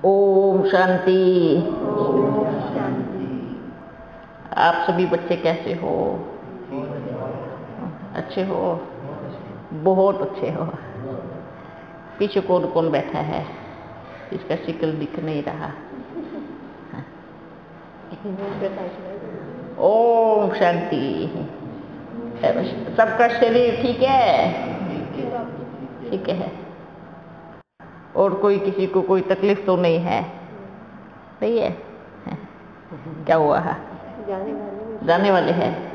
ओम शांति। आप सभी बच्चे कैसे हो? अच्छे हो? बहुत अच्छे हो। पीछे कौन कौन बैठा है? इसका शिकल दिख नहीं रहा। ओम शांति। सबका शरीर ठीक है? ठीक है। और कोई किसी को कोई तकलीफ तो नहीं है? सही है। क्या हुआ है? जाने वाले हैं।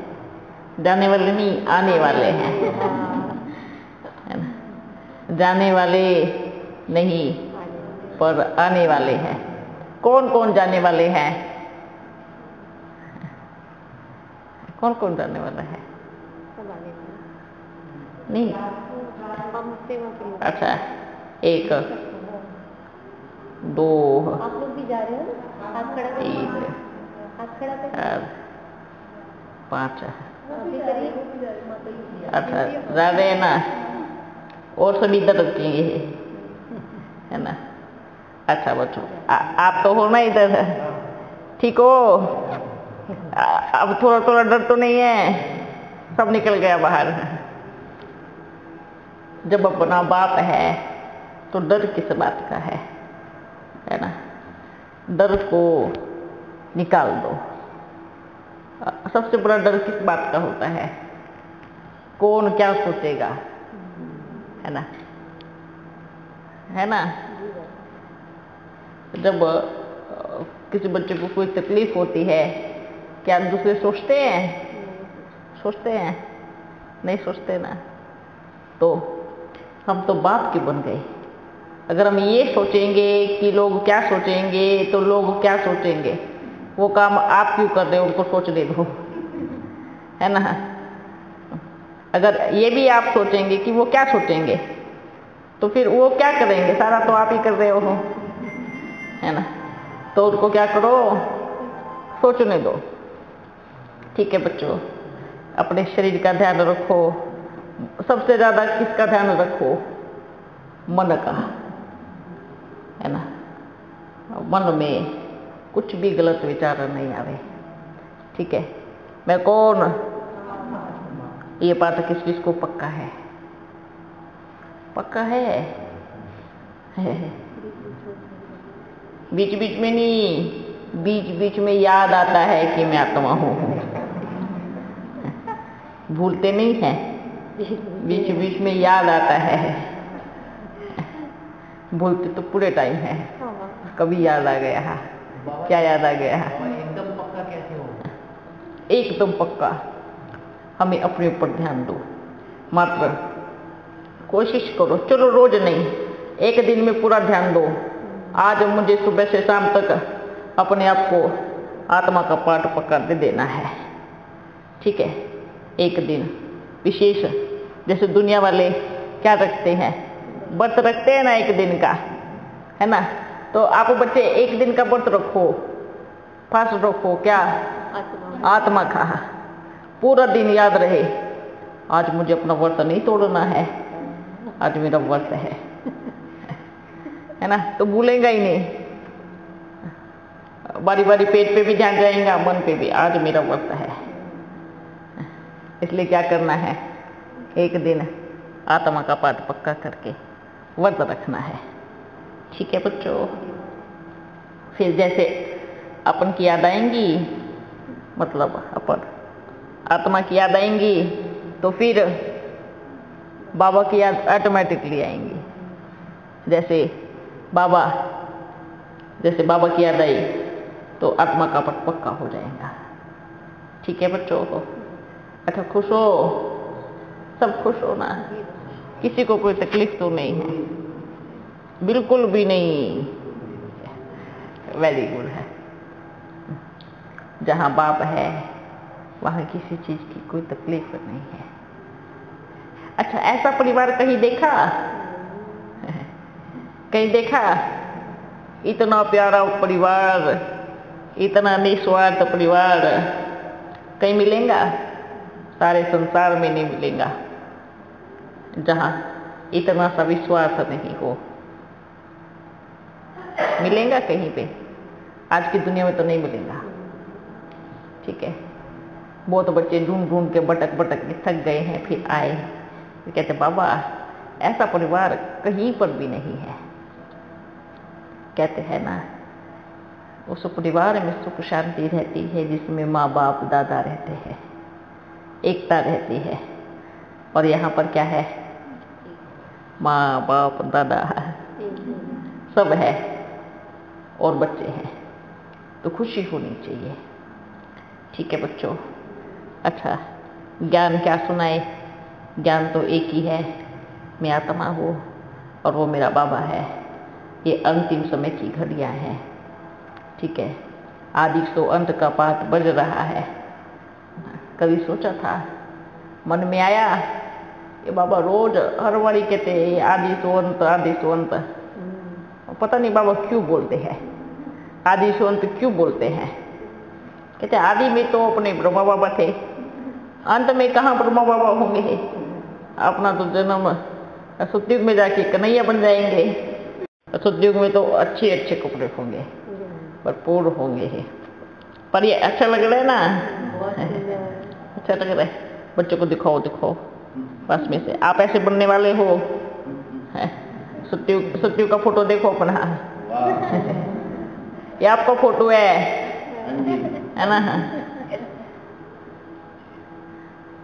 जाने वाले नहीं, आने वाले हैं, है ना? जाने वाले नहीं पर आने वाले हैं। कौन कौन जाने वाले हैं? कौन कौन जाने वाला है? नहीं। अच्छा, 1 2 आप लोग भी जा रहे हो? हाथ खड़ा करो। 3 हाथ खड़ा करो। 4 5। अभी करिए। अच्छा, जा रहे हैं ना? और सभी इधर रखेंगे, है ना? अच्छा बच्चों, आप तो हो ना इधर? ठीक हो? अब थोड़ा थोड़ा डर तो नहीं है? सब निकल गया बाहर। जब अपना बाप है तो डर किस बात का है ना? डर को निकाल दो। सबसे बड़ा डर किस बात का होता है? कौन क्या सोचेगा, है ना? है ना? जब किसी बच्चे को कोई तकलीफ होती है, क्या दूसरे सोचते हैं? सोचते हैं? नहीं सोचते ना। तो हम तो बाप के बन गए। अगर हम ये सोचेंगे कि लोग क्या सोचेंगे, तो लोग क्या सोचेंगे, वो काम आप क्यों कर रहे हो? उनको सोचने दो, है ना? अगर ये भी आप सोचेंगे कि वो क्या सोचेंगे, तो फिर वो क्या करेंगे? सारा तो आप ही कर रहे हो, है ना? तो उनको क्या करो, सोचने दो। ठीक है बच्चों, अपने शरीर का ध्यान रखो। सबसे ज्यादा किसका ध्यान रखो? मन का, है ना? मन में कुछ भी गलत विचार नहीं आवे। ठीक है? मैं कौन? ये बात किस किस को पक्का है? पक्का है? बीच बीच में नहीं, बीच बीच में याद आता है कि मैं आत्मा हूँ। भूलते नहीं हैं? बीच बीच में याद आता है। भूलते तो पूरे टाइम है। कभी याद आ गया है? क्या याद आ गया है? एकदम पक्का कैसे हो? एकदम पक्का। हमें अपने ऊपर ध्यान दो। मात्र कोशिश करो, चलो रोज नहीं, एक दिन में पूरा ध्यान दो। आज मुझे सुबह से शाम तक अपने आप को आत्मा का पाठ पकड़ दे देना है। ठीक है? एक दिन विशेष, जैसे दुनिया वाले क्या रखते हैं? व्रत रखते हैं ना एक दिन का, है ना? तो आप बच्चे एक दिन का व्रत रखो, फास्ट रखो। क्या? आत्मा का। पूरा दिन याद रहे, आज मुझे अपना व्रत नहीं तोड़ना है, आज मेरा व्रत है ना? तो भूलेगा ही नहीं। बारी बारी पेट पे भी ध्यान जाएगा, मन पे भी, आज मेरा व्रत है। इसलिए क्या करना है? एक दिन आत्मा का पाठ पक्का करके व्रत रखना है। ठीक है बच्चों? फिर जैसे अपन की याद आएंगी, मतलब अपन आत्मा की याद आएंगी, तो फिर बाबा की याद ऑटोमेटिकली आएंगी। जैसे बाबा की याद आई तो आत्मा का पाठ पक्का हो जाएगा। ठीक है बच्चों? अच्छा, खुश हो? सब खुश हो ना? किसी को कोई तकलीफ तो नहीं है? बिल्कुल भी नहीं। वेरी गुड है। जहाँ बाप है वहाँ किसी चीज की कोई तकलीफ नहीं है। अच्छा, ऐसा परिवार कहीं देखा? कहीं देखा? इतना प्यारा परिवार, इतना निस्वार्थ परिवार कहीं मिलेगा? सारे संसार में नहीं मिलेगा जहाँ इतना सा विश्वास नहीं हो। मिलेगा कहीं पे? आज की दुनिया में तो नहीं मिलेगा। ठीक है, बहुत बच्चे ढूंढ ढूंढ के भटक भटक के थक गए हैं, फिर आए, फिर कहते बाबा ऐसा परिवार कहीं पर भी नहीं है। कहते हैं ना, उस परिवार में सुख शांति रहती है जिसमें माँ बाप दादा रहते हैं, एकता रहती है। और यहाँ पर क्या है? माँ बाप दादा सब है और बच्चे हैं, तो खुशी होनी चाहिए। ठीक है बच्चों, अच्छा ज्ञान क्या सुनाए? ज्ञान तो एक ही है, मैं आत्मा हूँ और वो मेरा बाबा है। ये अंतिम समय की घड़ियाँ हैं। ठीक है, आदि तो अंत का पाठ बज रहा है। कभी सोचा था, मन में आया, ये बाबा रोज हर बारी कहते हैं आदि तो अंत, आदि तो अंत। पता नहीं बाबा क्यों बोलते हैं आदि से अंत, क्यों बोलते हैं? कहते आदि में तो अपने ब्रह्मा बाबा थे, अंत में कहाँ ब्रह्मा बाबा होंगे? अपना तो जन्म सतयुग में जाके कन्हैया बन जाएंगे। सतयुग में तो अच्छे अच्छे कपड़े होंगे, भरपूर होंगे। पर ये अच्छा लग रहा है ना? अच्छा लग रहा है। बच्चों को दिखाओ दिखाओ पास में से, आप ऐसे बनने वाले हो। सतयुग का फोटो देखो अपना, ये आपका फोटो है ना?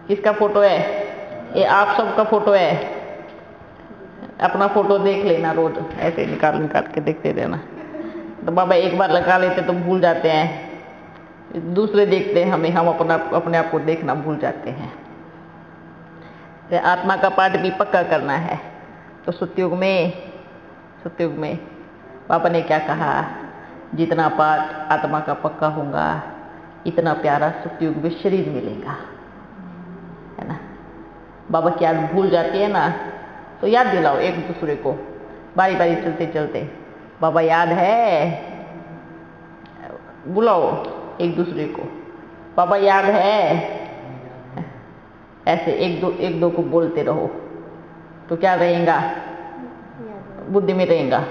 किसका फोटो है? ये आप सबका फोटो है। अपना फोटो देख लेना रोज, ऐसे निकाल निकाल के देखते रहना। तो बाबा एक बार लगा लेते तो भूल जाते हैं, दूसरे देखते हैं हमें, हम अपने आप को देखना भूल जाते हैं। तो आत्मा का पाठ भी पक्का करना है। तो सतयुग में बाबा ने क्या कहा? जितना पाठ आत्मा का पक्का होगा, इतना प्यारा सतयुग में शरीर मिलेगा, है ना? बाबा की याद भूल जाती है ना, तो याद दिलाओ एक दूसरे को, बारी बारी चलते चलते, बाबा याद है, बुलाओ एक दूसरे को, बाबा याद है। ऐसे एक दो को बोलते रहो, तो क्या रहेगा? बुद्धि में रहेगा।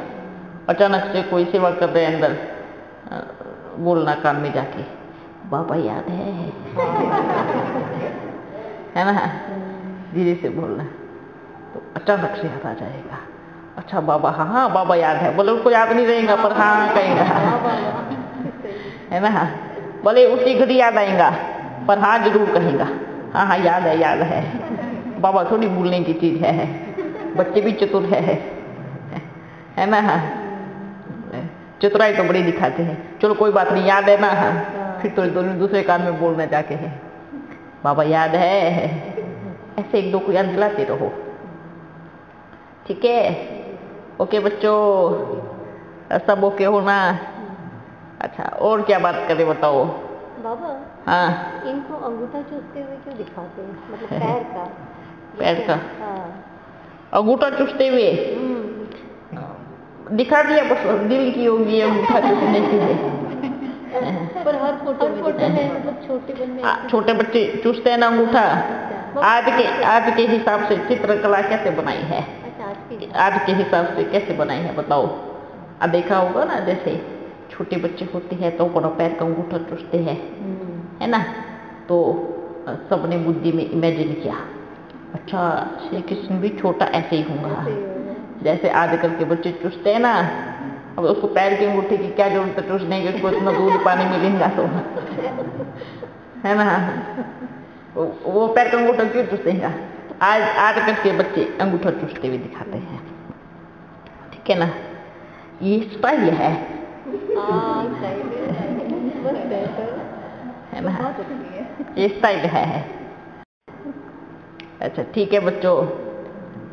अचानक से कोई सेवा कर रहे हैं अंदर, बोलना कान में जाके, बाबा याद है ना? धीरे से बोलना, तो अचानक से याद आ जाएगा। अच्छा बाबा, हाँ बाबा याद है। बोले उसको याद नहीं रहेगा, पर हाँ कहेगा, है ना? बोले उसी घड़ी याद आएगा, पर हाँ जरूर कहेगा, हाँ हाँ याद है। बाबा थोड़ी भूलने की चीज है, बच्चे भी चतुर है ना? चतुराई तो बड़ी दिखाते हैं। चलो कोई बात नहीं, याद है ना? फिर तो दूसरे कान में बोलना जाके है, बाबा याद है। ऐसे एक दो को याद दिलाते रहो। ठीक है, ओके बच्चों, सब ओके हो ना? अच्छा, और क्या बात करें बताओ? बाबा, हाँ, इनको अंगूठा चूसते हुए क्यों दिखाते हैं? मतलब पैर का? पैर का हाँ। अंगूठा चूसते हुए दिखा दिया, बस दिल की होगी अंगूठा चूसने के लिए। पर हर फोटो में मतलब छोटे बच्चे चूसते हैं ना अंगूठा। आज के हिसाब से चित्रकला कैसे बनाई है? आज के हिसाब से कैसे बनाई है बताओ? देखा होगा ना, जैसे छोटे बच्चे होते हैं तो अपना पैर का अंगूठा चूसते हैं, है ना? तो सबने बुद्धि में इमेजिन किया, अच्छा श्री कृष्ण भी छोटा ऐसे ही होगा जैसे आजकल के बच्चे चूसते हैं ना। अब उसको पैर के अंगूठे की क्या जरूरत है चूसने की? उसको इतना दूध पानी मिलेगा तो, है ना? वो पैर का अंगूठा क्यों चूसेगा? आजकल के बच्चे अंगूठा चूसते हुए दिखाते हैं। ठीक है ना? ये स्टाइल है ना? ये स्टाइल है। अच्छा ठीक है बच्चों,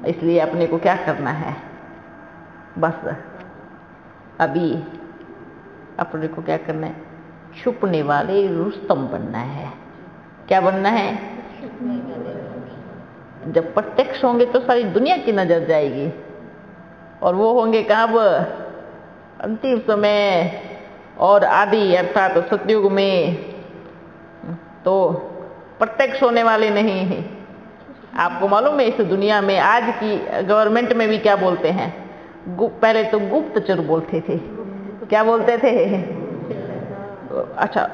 इसलिए अपने को क्या करना है? बस अभी अपने को क्या करना है? छुपने वाले रुस्तम बनना है। क्या बनना है? जब प्रत्यक्ष होंगे तो सारी दुनिया की नजर जाएगी, और वो होंगे कब? अंतिम समय और आदि अर्थात तो सतयुग में तो प्रत्यक्ष होने वाले नहीं है। आपको मालूम है इस दुनिया में आज की गवर्नमेंट में भी क्या बोलते हैं? पहले तो गुप्तचर बोलते थे, क्या बोलते थे? अच्छा,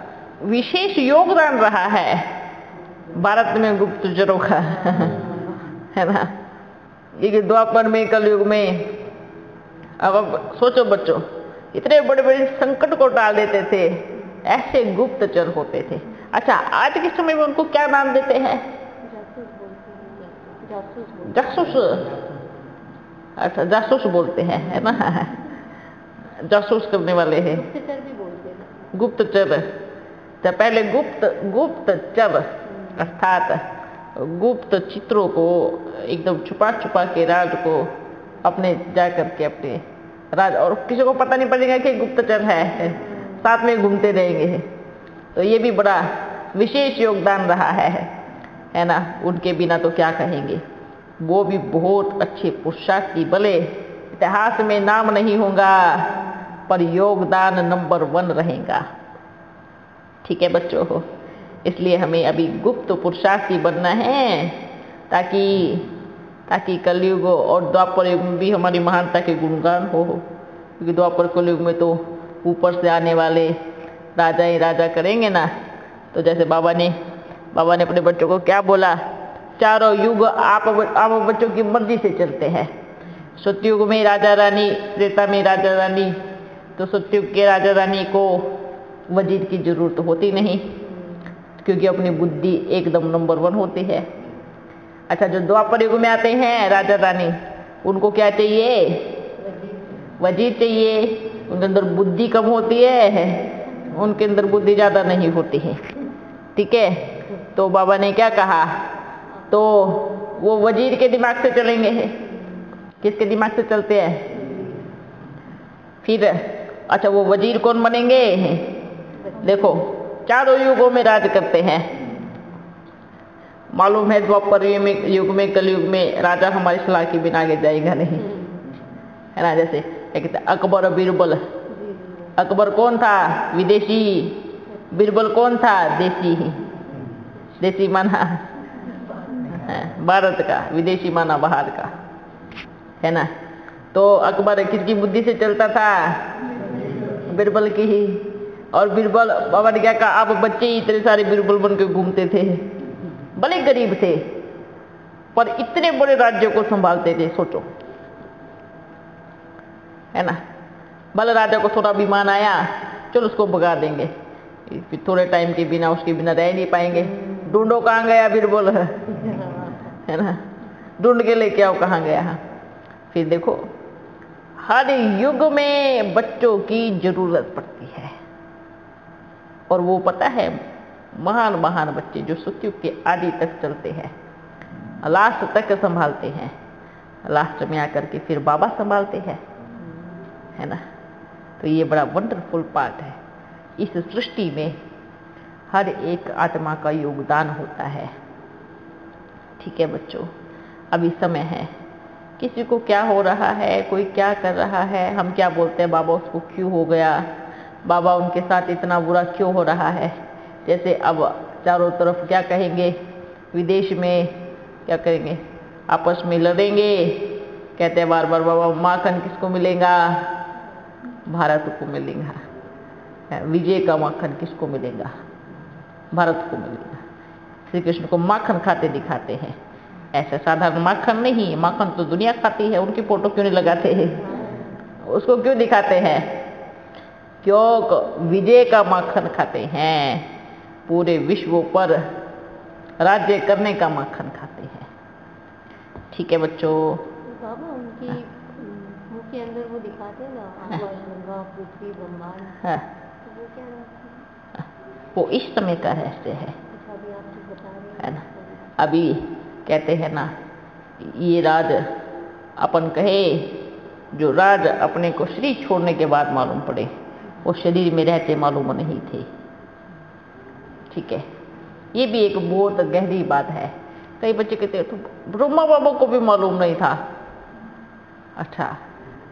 विशेष योगदान रहा है भारत में गुप्तचरों का, है ना। ये द्वापर में, कलयुग में, अब सोचो बच्चों, इतने बड़े बड़े संकट को टाल देते थे, ऐसे गुप्तचर होते थे। अच्छा, आज के समय में उनको क्या नाम देते हैं? जासूस। अच्छा, जासूस बोलते हैं, है ना, जासूस करने वाले हैं, गुप्तचर भी बोलते हैं। गुप्तचर। तो पहले गुप्तचर अर्थात गुप्त चित्रों को एकदम छुपा छुपा के राज को अपने जा करके अपने राज, और किसी को पता नहीं पड़ेगा कि गुप्तचर है, साथ में घूमते रहेंगे। तो ये भी बड़ा विशेष योगदान रहा है ना। उनके बिना तो क्या कहेंगे, वो भी बहुत अच्छे पुरुषार्थी, भले इतिहास में नाम नहीं होगा पर योगदान नंबर 1 रहेगा। ठीक है बच्चों, इसलिए हमें अभी गुप्त पुरुषार्थी बनना है, ताकि कलयुग और द्वापर युग में भी हमारी महानता के गुणगान हो। क्योंकि द्वापर कलयुग में तो ऊपर से आने वाले राजा ही राजा करेंगे ना। तो जैसे बाबा ने अपने बच्चों को क्या बोला, चारों युग आप बच्चों की मर्जी से चलते हैं। सतयुग में राजा रानी, त्रेता में राजा रानी, तो सतयुग के राजा रानी को वजीर की जरूरत होती नहीं, क्योंकि अपनी बुद्धि एकदम नंबर 1 होती है। अच्छा, जो द्वापर युग में आते हैं राजा रानी, उनको क्या चाहिए? वजीर चाहिए। उनके अंदर बुद्धि कम होती है, उनके अंदर बुद्धि ज़्यादा नहीं होती है। ठीक है, तो बाबा ने क्या कहा, तो वो वजीर के दिमाग से चलेंगे। किसके दिमाग से चलते हैं? फिर अच्छा, वो वजीर कौन बनेंगे? देखो, चारों युगों में राज करते हैं। मालूम है द्वापर युग में, कलयुग में राजा हमारी सलाह के बिना आगे जाएगा नहीं, है ना। जैसे कहते अकबर बीरबल। अकबर कौन था? विदेशी। बीरबल कौन था? देसी। देसी माना भारत का, विदेशी माना बाहर का, है ना। तो अकबर किसकी बुद्धि से चलता था? बीरबल की ही। और बीरबल, बाबा ने क्या कहा, आप बच्चे ही इतने सारे बीरबल बन के घूमते थे, भले गरीब थे पर इतने बड़े राज्यों को संभालते थे। सोचो, है ना। भले राजा को थोड़ा अभिमान आया, चलो उसको भगा देंगे, फिर थोड़े टाइम के बिना उसके बिना रह नहीं पाएंगे। ढूंढो कहाँ गया बीरबल, है ना, ढूंढ के लेके आओ कहाँ गया। फिर देखो, हर युग में बच्चों की जरूरत पड़ती है, और वो पता है महान महान बच्चे जो सतयुग के आदि तक चलते हैं, लास्ट तक संभालते हैं, लास्ट में आकर के फिर बाबा संभालते हैं, है ना। तो ये बड़ा वंडरफुल पार्ट है। इस सृष्टि में हर एक आत्मा का योगदान होता है। ठीक है बच्चों, अभी समय है, किसी को क्या हो रहा है, कोई क्या कर रहा है, हम क्या बोलते हैं, बाबा उसको क्यों हो गया, बाबा उनके साथ इतना बुरा क्यों हो रहा है। जैसे अब चारों तरफ क्या कहेंगे, विदेश में क्या करेंगे, आपस में लड़ेंगे, कहते हैं बार बार, बाबा माखन किसको मिलेगा? भारत को मिलेगा। विजय का माखन किसको मिलेगा? भारत को मिलेगा। श्री कृष्ण को माखन खाते दिखाते हैं, ऐसे साधारण माखन नहीं, माखन तो दुनिया खाती है, उनकी फोटो क्यों नहीं लगाते हैं? उसको क्यों दिखाते हैं? क्यों विजय का माखन खाते हैं, पूरे विश्व पर राज्य करने का माखन खाते हैं। ठीक है बच्चों, बाबा उनकी मुंह के अंदर वो दिखाते हैं ना, आकाश गंगा पृथ्वी ब्रह्मांड, तो वो क्या रहता है? वो इस समय का रहस्य है, अभी आप जो बता रहे है ना। अभी कहते हैं ना, ये राज अपन कहे, जो राज अपने को शरीर छोड़ने के बाद मालूम पड़े, वो शरीर में रहते मालूम नहीं थे। ठीक है, ये भी एक बहुत गहरी बात है। कई बच्चे कहते हैं तो ब्रह्मा बाबा को भी मालूम नहीं था। अच्छा,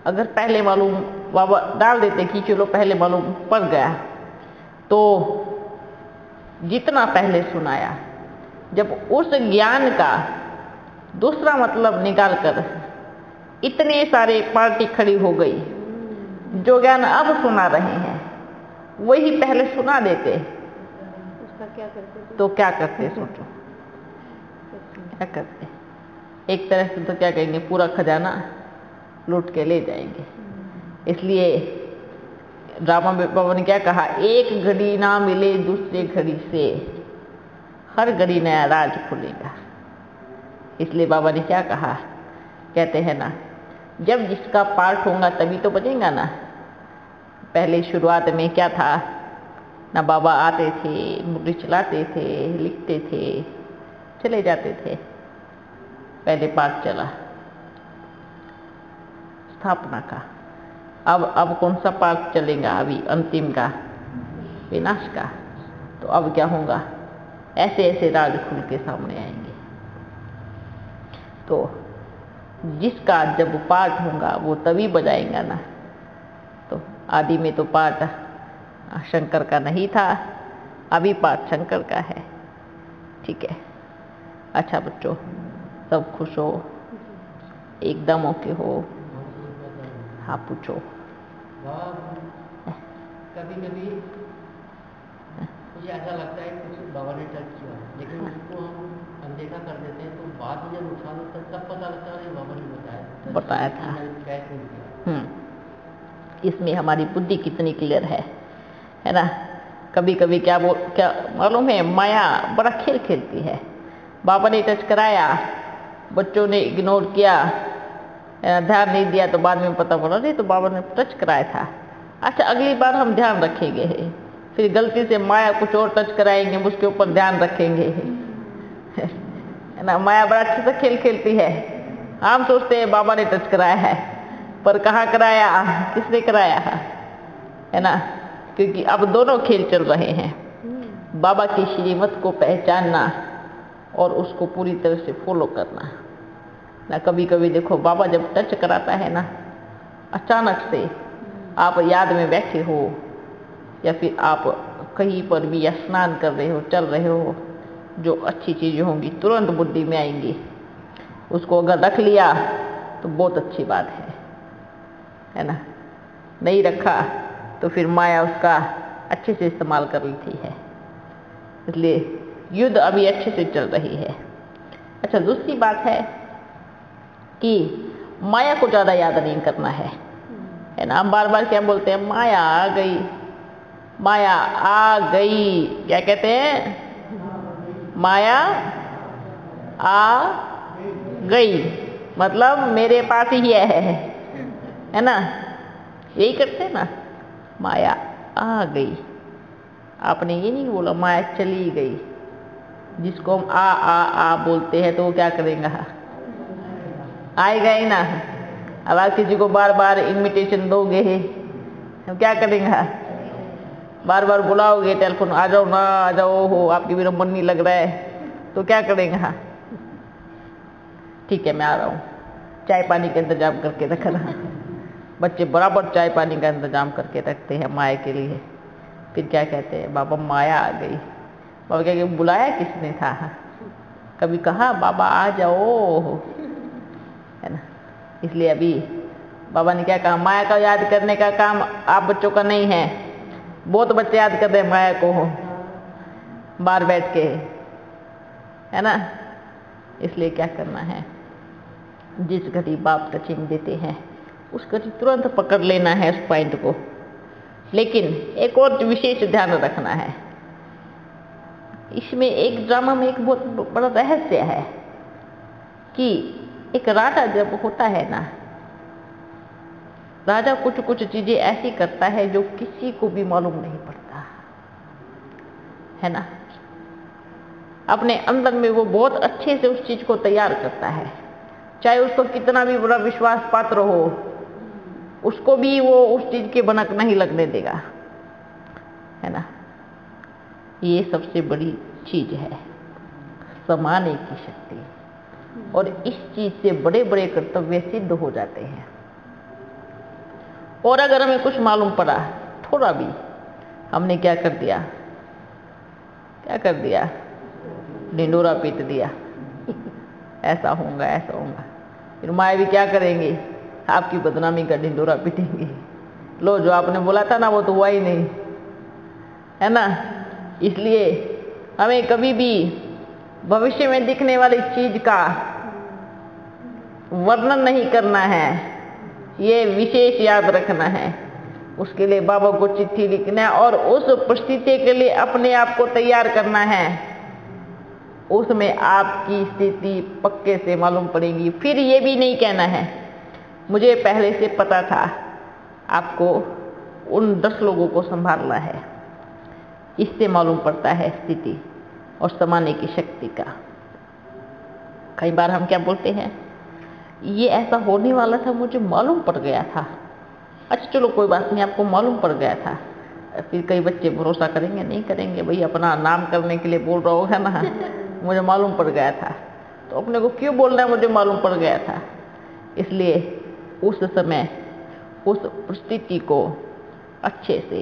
अगर पहले मालूम बाबा डाल देते कि चलो पहले मालूम पड़ गया, तो जितना पहले सुनाया, जब उस ज्ञान का दूसरा मतलब निकाल कर इतने सारे पार्टी खड़ी हो गई, जो ज्ञान अब सुना रहे हैं वही पहले सुना देते उसका क्या करते तो क्या करते सोचो, क्या करते? एक तरह से तो क्या कहेंगे, पूरा खजाना लूट के ले जाएंगे। इसलिए रामा बाबा ने क्या कहा, एक घड़ी ना मिले दूसरे घड़ी से हर घड़ी नया राज खुलेगा। इसलिए बाबा ने क्या कहा, कहते हैं ना, जब जिसका पार्ट होगा तभी तो बचेगा ना। पहले शुरुआत में क्या था ना, बाबा आते थे, मुरली चलाते थे, लिखते थे, चले जाते थे। पहले पाठ चला स्थापना का। अब कौन सा पाठ चलेगा? अभी अंतिम का, विनाश का। तो अब क्या होगा, ऐसे ऐसे राज खुल के सामने आएंगे। तो जिसका जब पाठ होगा वो तभी बजाएगा ना। तो आदि में तो पाठ शंकर का नहीं था, अभी पाठ शंकर का है। ठीक है, अच्छा बच्चों, सब खुश हो, एकदम ओके हो? हाँ पूछो। कभी कभी मुझे ऐसा लगता है कुछ बाबा ने टच किया, लेकिन उसको हम अनदेखा कर देते हैं। तो बाद में जब नुकसान होता है तब पता लगता है बाबा ने बताया था। इसमें हमारी बुद्धि कितनी क्लियर है ना। कभी कभी क्या मालूम है, माया बड़ा खेल खेलती है। बाबा ने टच कराया, बच्चों ने इग्नोर किया, ध्यान नहीं दिया, तो बाद में पता पड़ा नहीं तो बाबा ने टच कराया था। अच्छा, अगली बार हम ध्यान रखेंगे, फिर गलती से माया कुछ और टच कराएंगे, उसके ऊपर ध्यान रखेंगे, है ना। माया बड़ा अच्छे से खेल खेलती है। हम सोचते हैं बाबा ने टच कराया है, पर कहाँ कराया, किसने कराया है ना। क्योंकि अब दोनों खेल चल रहे हैं, बाबा की श्रीमत को पहचानना और उसको पूरी तरह से फॉलो करना ना। कभी कभी देखो, बाबा जब टच कराता है ना, अचानक से आप याद में बैठे हो या फिर आप कहीं पर भी या स्नान कर रहे हो, चल रहे हो, जो अच्छी चीज़ें होंगी तुरंत बुद्धि में आएंगी। उसको अगर रख लिया तो बहुत अच्छी बात है ना। नहीं रखा तो फिर माया उसका अच्छे से इस्तेमाल कर लेती है। इसलिए युद्ध अभी अच्छे से चल रही है। अच्छा, दूसरी बात है कि माया को ज़्यादा याद नहीं करना है ना। हम बार बार क्या बोलते हैं, माया आ गई, माया आ गई। क्या कहते हैं, माया आ गई, मतलब मेरे पास ही है ना। यही करते हैं ना, माया आ गई। आपने ये नहीं बोला माया चली गई। जिसको हम आ बोलते हैं तो वो क्या करेगा, आएगा ही ना। अब आप किसी को बार बार इनविटेशन दोगे तो क्या करेगा, बार बार बुलाओगे टेलीफोन, आ जाओ ना, आ जाओ हो, आपके बिना मन नहीं लग रहा है, तो क्या करेगा, ठीक है मैं आ रहा हूँ, चाय पानी का इंतजाम करके रखना। बच्चे बराबर चाय पानी का इंतजाम करके रखते हैं माया के लिए। फिर क्या कहते हैं, बाबा माया आ गई। बाबा क्या बुलाया किसने था, कभी कहा बाबा आ जाओ, है ना। इसलिए अभी बाबा ने क्या कहा, माया का याद करने का काम आप बच्चों का नहीं है। बहुत बच्चे याद कर रहे हैं माया को बाहर बैठ के, है ना। इसलिए क्या करना है, जिस घड़ी बाप टचिंग देते हैं उस घड़ी तुरंत पकड़ लेना है उस पॉइंट को। लेकिन एक और विशेष ध्यान रखना है, इसमें एक ड्रामा में एक बहुत बड़ा रहस्य है कि एक राजा जब होता है ना, राजा कुछ कुछ चीजें ऐसी करता है जो किसी को भी मालूम नहीं पड़ता, है ना। अपने अंदर में वो बहुत अच्छे से उस चीज को तैयार करता है, चाहे उसको कितना भी बड़ा विश्वास पात्र हो, उसको भी वो उस चीज के भनक नहीं लगने देगा, है ना। ये सबसे बड़ी चीज है, समाने की शक्ति। और इस चीज से बड़े बड़े कर्तव्य सिद्ध हो जाते हैं। और अगर हमें कुछ मालूम पड़ा थोड़ा भी, हमने क्या कर दिया, क्या कर दिया, ढिंडोरा पीट दिया, ऐसा होगा ऐसा होगा। फिर माया भी क्या करेंगे, आपकी बदनामी का ढिंडोरा पीटेंगे, लो जो आपने बोला था ना वो तो हुआ ही नहीं, है ना। इसलिए हमें कभी भी भविष्य में दिखने वाली चीज का वर्णन नहीं करना है, ये विशेष याद रखना है। उसके लिए बाबा को चिट्ठी लिखना है और उस परिस्थिति के लिए अपने आप को तैयार करना है। उसमें आपकी स्थिति पक्के से मालूम पड़ेगी। फिर ये भी नहीं कहना है मुझे पहले से पता था। आपको उन 10 लोगों को संभालना है, इससे मालूम पड़ता है स्थिति और समाने की शक्ति का। कई बार हम क्या बोलते हैं, ये ऐसा होने वाला था, मुझे मालूम पड़ गया था। अच्छा चलो कोई बात नहीं, आपको मालूम पड़ गया था। फिर कई बच्चे भरोसा करेंगे नहीं करेंगे, भाई अपना नाम करने के लिए बोल रहा होगा ना, मुझे मालूम पड़ गया था। तो अपने को क्यों बोलना है मुझे मालूम पड़ गया था। इसलिए उस समय उस परिस्थिति को अच्छे से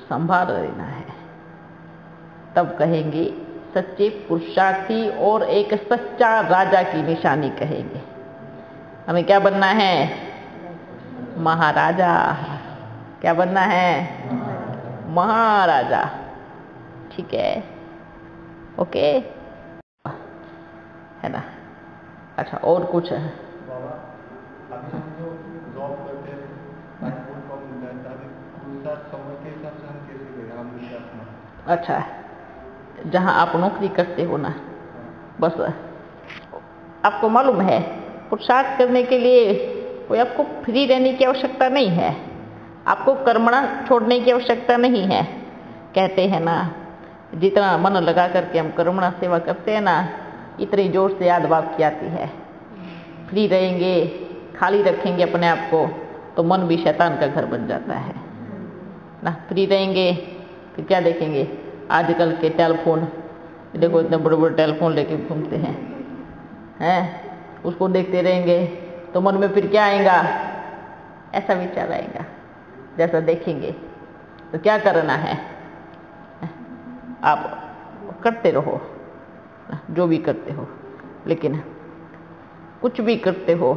संभाल लेना है, तब कहेंगे सच्चे पुरुषार्थी और एक सच्चा राजा की निशानी कहेंगे। हमें क्या बनना है, महाराजा। क्या बनना है, महाराजा। ठीक है, ओके, है ना। अच्छा और कुछ है बाबा, अभी हम जो जॉब करते हैं पासपोर्ट का मिलता है, अभी दूसरा समय के हिसाब से हम कैसे गए हम नहीं अपना। अच्छा, जहाँ आप नौकरी करते हो ना, बस आपको मालूम है पुरुषार्थ करने के लिए कोई आपको फ्री रहने की आवश्यकता नहीं है, आपको कर्मणा छोड़ने की आवश्यकता नहीं है। कहते हैं ना, जितना मन लगा करके हम कर्मणा सेवा करते हैं ना, इतनी जोर से याद भाव की आती है। फ्री रहेंगे, खाली रखेंगे अपने आप को, तो मन भी शैतान का घर बन जाता है ना। फ्री रहेंगे फिर क्या देखेंगे, आजकल के टेलीफोन देखो, इतने बड़े बड़े टेलीफोन लेके घूमते हैं, उसको देखते रहेंगे तो मन में फिर क्या आएगा, ऐसा विचार आएगा। जैसा देखेंगे तो क्या करना है, आप करते रहो जो भी करते हो, लेकिन कुछ भी करते हो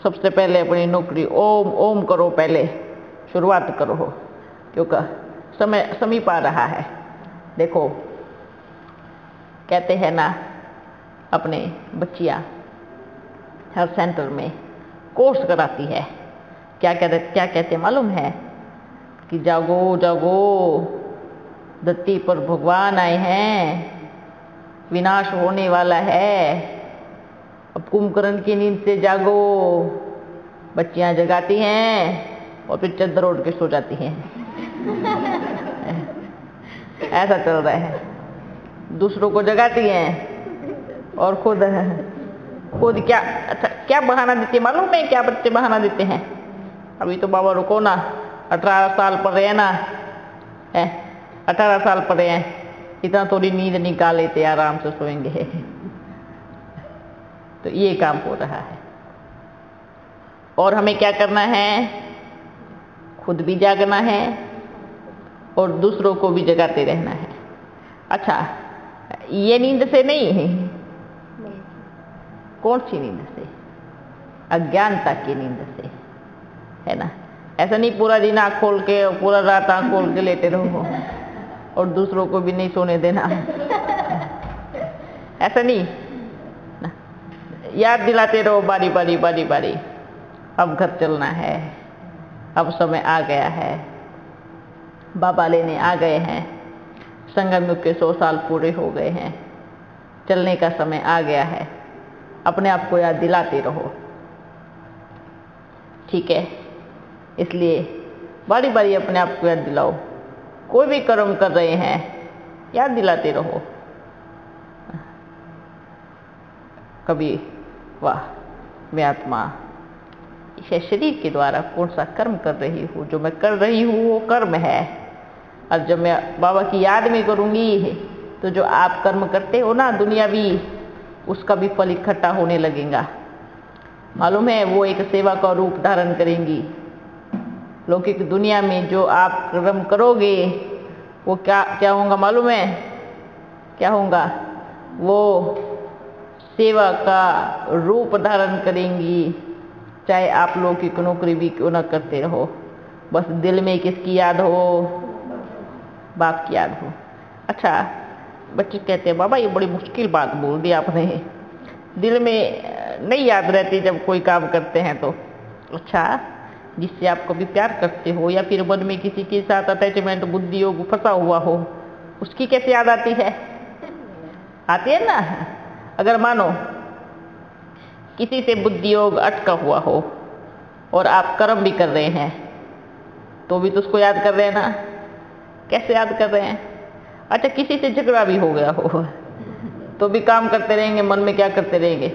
सबसे पहले अपनी नौकरी ओम ओम करो, पहले शुरुआत करो, क्योंकि समय समीप आ रहा है। देखो कहते हैं ना, अपने बच्चियाँ हर सेंटर में कोर्स कराती है, क्या कहते मालूम है कि जागो जागो धरती पर भगवान आए हैं, विनाश होने वाला है, अब कुंभकर्ण की नींद से जागो। बच्चियां जगाती हैं और फिर चद्दर ओढ़ के सो जाती हैं। ऐसा चल रहा है, दूसरों को जगाती हैं और खुद क्या, अच्छा क्या बहाना देती है मालूम है, क्या बच्चे बहाना देते हैं, अभी तो बाबा रुको ना, 18 साल पढ़े हैं ना, 18 साल पढ़े हैं, इतना थोड़ी नींद निकाल लेते, आराम से सोएंगे। तो ये काम हो रहा है। और हमें क्या करना है, खुद भी जागना है और दूसरों को भी जगाते रहना है। अच्छा, ये नींद से नहीं है, कौन सी नींद से, अज्ञानता की नींद से, है ना। ऐसा नहीं पूरा दिन आँख खोल के, पूरा रात आँख खोल के लेटे रहो और दूसरों को भी नहीं सोने देना, ऐसा नहीं ना। याद दिलाते रहो बारी बारी बारी बारी, अब घर चलना है, अब समय आ गया है, बाबा लेने आ गए हैं, संगम युग के 100 साल पूरे हो गए हैं, चलने का समय आ गया है। अपने आप को याद दिलाते रहो, ठीक है। इसलिए बारी बारी अपने आप को याद दिलाओ, कोई भी कर्म कर रहे हैं याद दिलाते रहो। कभी वाह मैं आत्मा इस शरीर के द्वारा कौन सा कर्म कर रही हूँ, जो मैं कर रही हूँ वो कर्म है, और जब मैं बाबा की याद में करूँगी तो जो आप कर्म करते हो ना दुनियावी, उसका भी फल इकट्ठा होने लगेगा। मालूम है, वो एक सेवा का रूप धारण करेंगी। लौकिक दुनिया में जो आप कर्म करोगे वो क्या होगा मालूम है, क्या होगा, वो सेवा का रूप धारण करेंगी। चाहे आप लौकिक नौकरी भी क्यों ना करते रहो, बस दिल में किसकी याद हो? बाप की याद हो। अच्छा, बच्चे कहते हैं बाबा ये बड़ी मुश्किल बात बोल दी आपने, दिल में नहीं याद रहती जब कोई काम करते हैं तो। अच्छा, जिससे आप कभी प्यार करते हो या फिर मन में किसी के साथ अटैचमेंट बुद्धि योग फंसा हुआ हो, उसकी कैसे याद आती है? आती है ना। अगर मानो किसी से बुद्धि योग अटका हुआ हो और आप कर्म भी कर रहे हैं तो भी तो उसको याद कर रहे हैं ना। कैसे याद कर रहे हैं? अच्छा, किसी से झगड़ा भी हो गया हो तो भी काम करते रहेंगे, मन में क्या करते रहेंगे?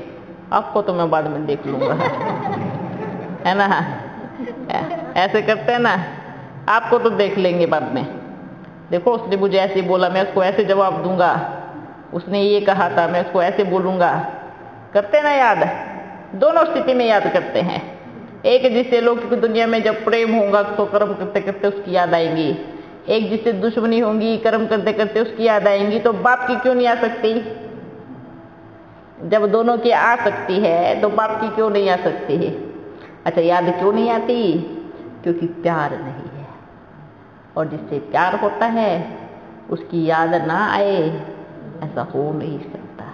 आपको तो मैं बाद में देख लूंगा, है ना। ऐसे करते हैं ना, आपको तो देख लेंगे बाद में। देखो उसने मुझे ऐसे बोला, मैं उसको ऐसे जवाब दूंगा, उसने ये कहा था, मैं उसको ऐसे बोलूंगा। करते ना याद, दोनों स्थिति में याद करते हैं। एक जिससे लौकिक दुनिया में जब प्रेम होगा तो कर्म करते करते उसकी याद आएंगी, एक जिससे दुश्मनी होगी कर्म करते करते उसकी याद आएंगी। तो बाप की क्यों नहीं आ सकती? जब दोनों की आ सकती है तो बाप की क्यों नहीं आ सकती है? अच्छा, याद क्यों नहीं आती? क्योंकि प्यार नहीं है, और जिससे प्यार होता है उसकी याद ना आए, ऐसा हो नहीं सकता,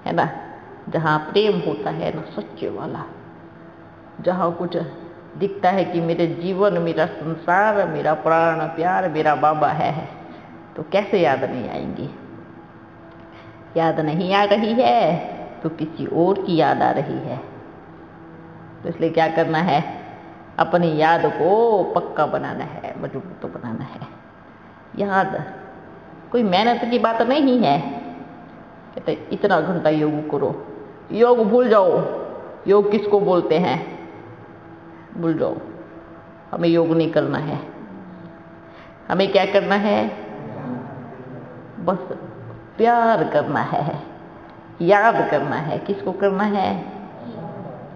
है ना। जहाँ प्रेम होता है ना सच्चे वाला, जहाँ कुछ दिखता है कि मेरे जीवन, मेरा संसार, मेरा प्राण प्यार मेरा बाबा है, तो कैसे याद नहीं आएंगी? याद नहीं आ रही है तो किसी और की याद आ रही है। तो इसलिए क्या करना है? अपनी याद को पक्का बनाना है, मजबूत बनाना है। याद कोई मेहनत की बात नहीं है। कहते इतना घंटा योग करो, योग भूल जाओ। योग किसको बोलते हैं? भूल जाओ। हमें योग नहीं करना है। हमें क्या करना है? बस प्यार करना है, याद करना है। किसको करना है?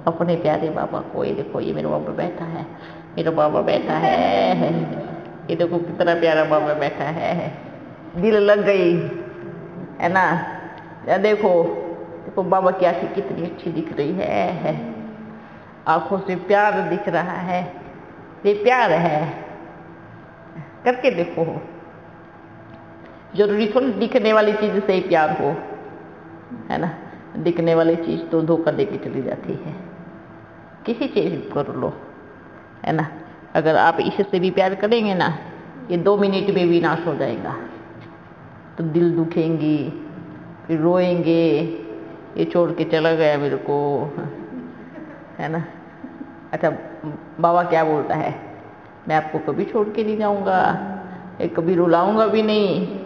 अपने प्यारे बाबा को। ये देखो, ये मेरा बाबा बैठा है, मेरा बाबा बैठा है, ये देखो कितना प्यारा बाबा बैठा है। दिल लग गई, है ना। या देखो, देखो बाबा की आंखें कितनी अच्छी दिख रही है, आंखों से प्यार दिख रहा है, ये प्यार है। करके देखो। जरूरी थोड़ी दिखने वाली चीज से ही प्यार हो, है ना। दिखने वाली चीज तो धोखा दे के चली जाती है। किसी चीज कर लो, है ना। अगर आप इससे भी प्यार करेंगे ना, ये 2 मिनट में विनाश हो जाएगा। तो दिल दुखेंगी, फिर रोएंगे, ये छोड़ के चला गया मेरे को, है ना। अच्छा, बाबा क्या बोलता है? मैं आपको कभी छोड़ के नहीं जाऊंगा, कभी रुलाऊंगा भी नहीं।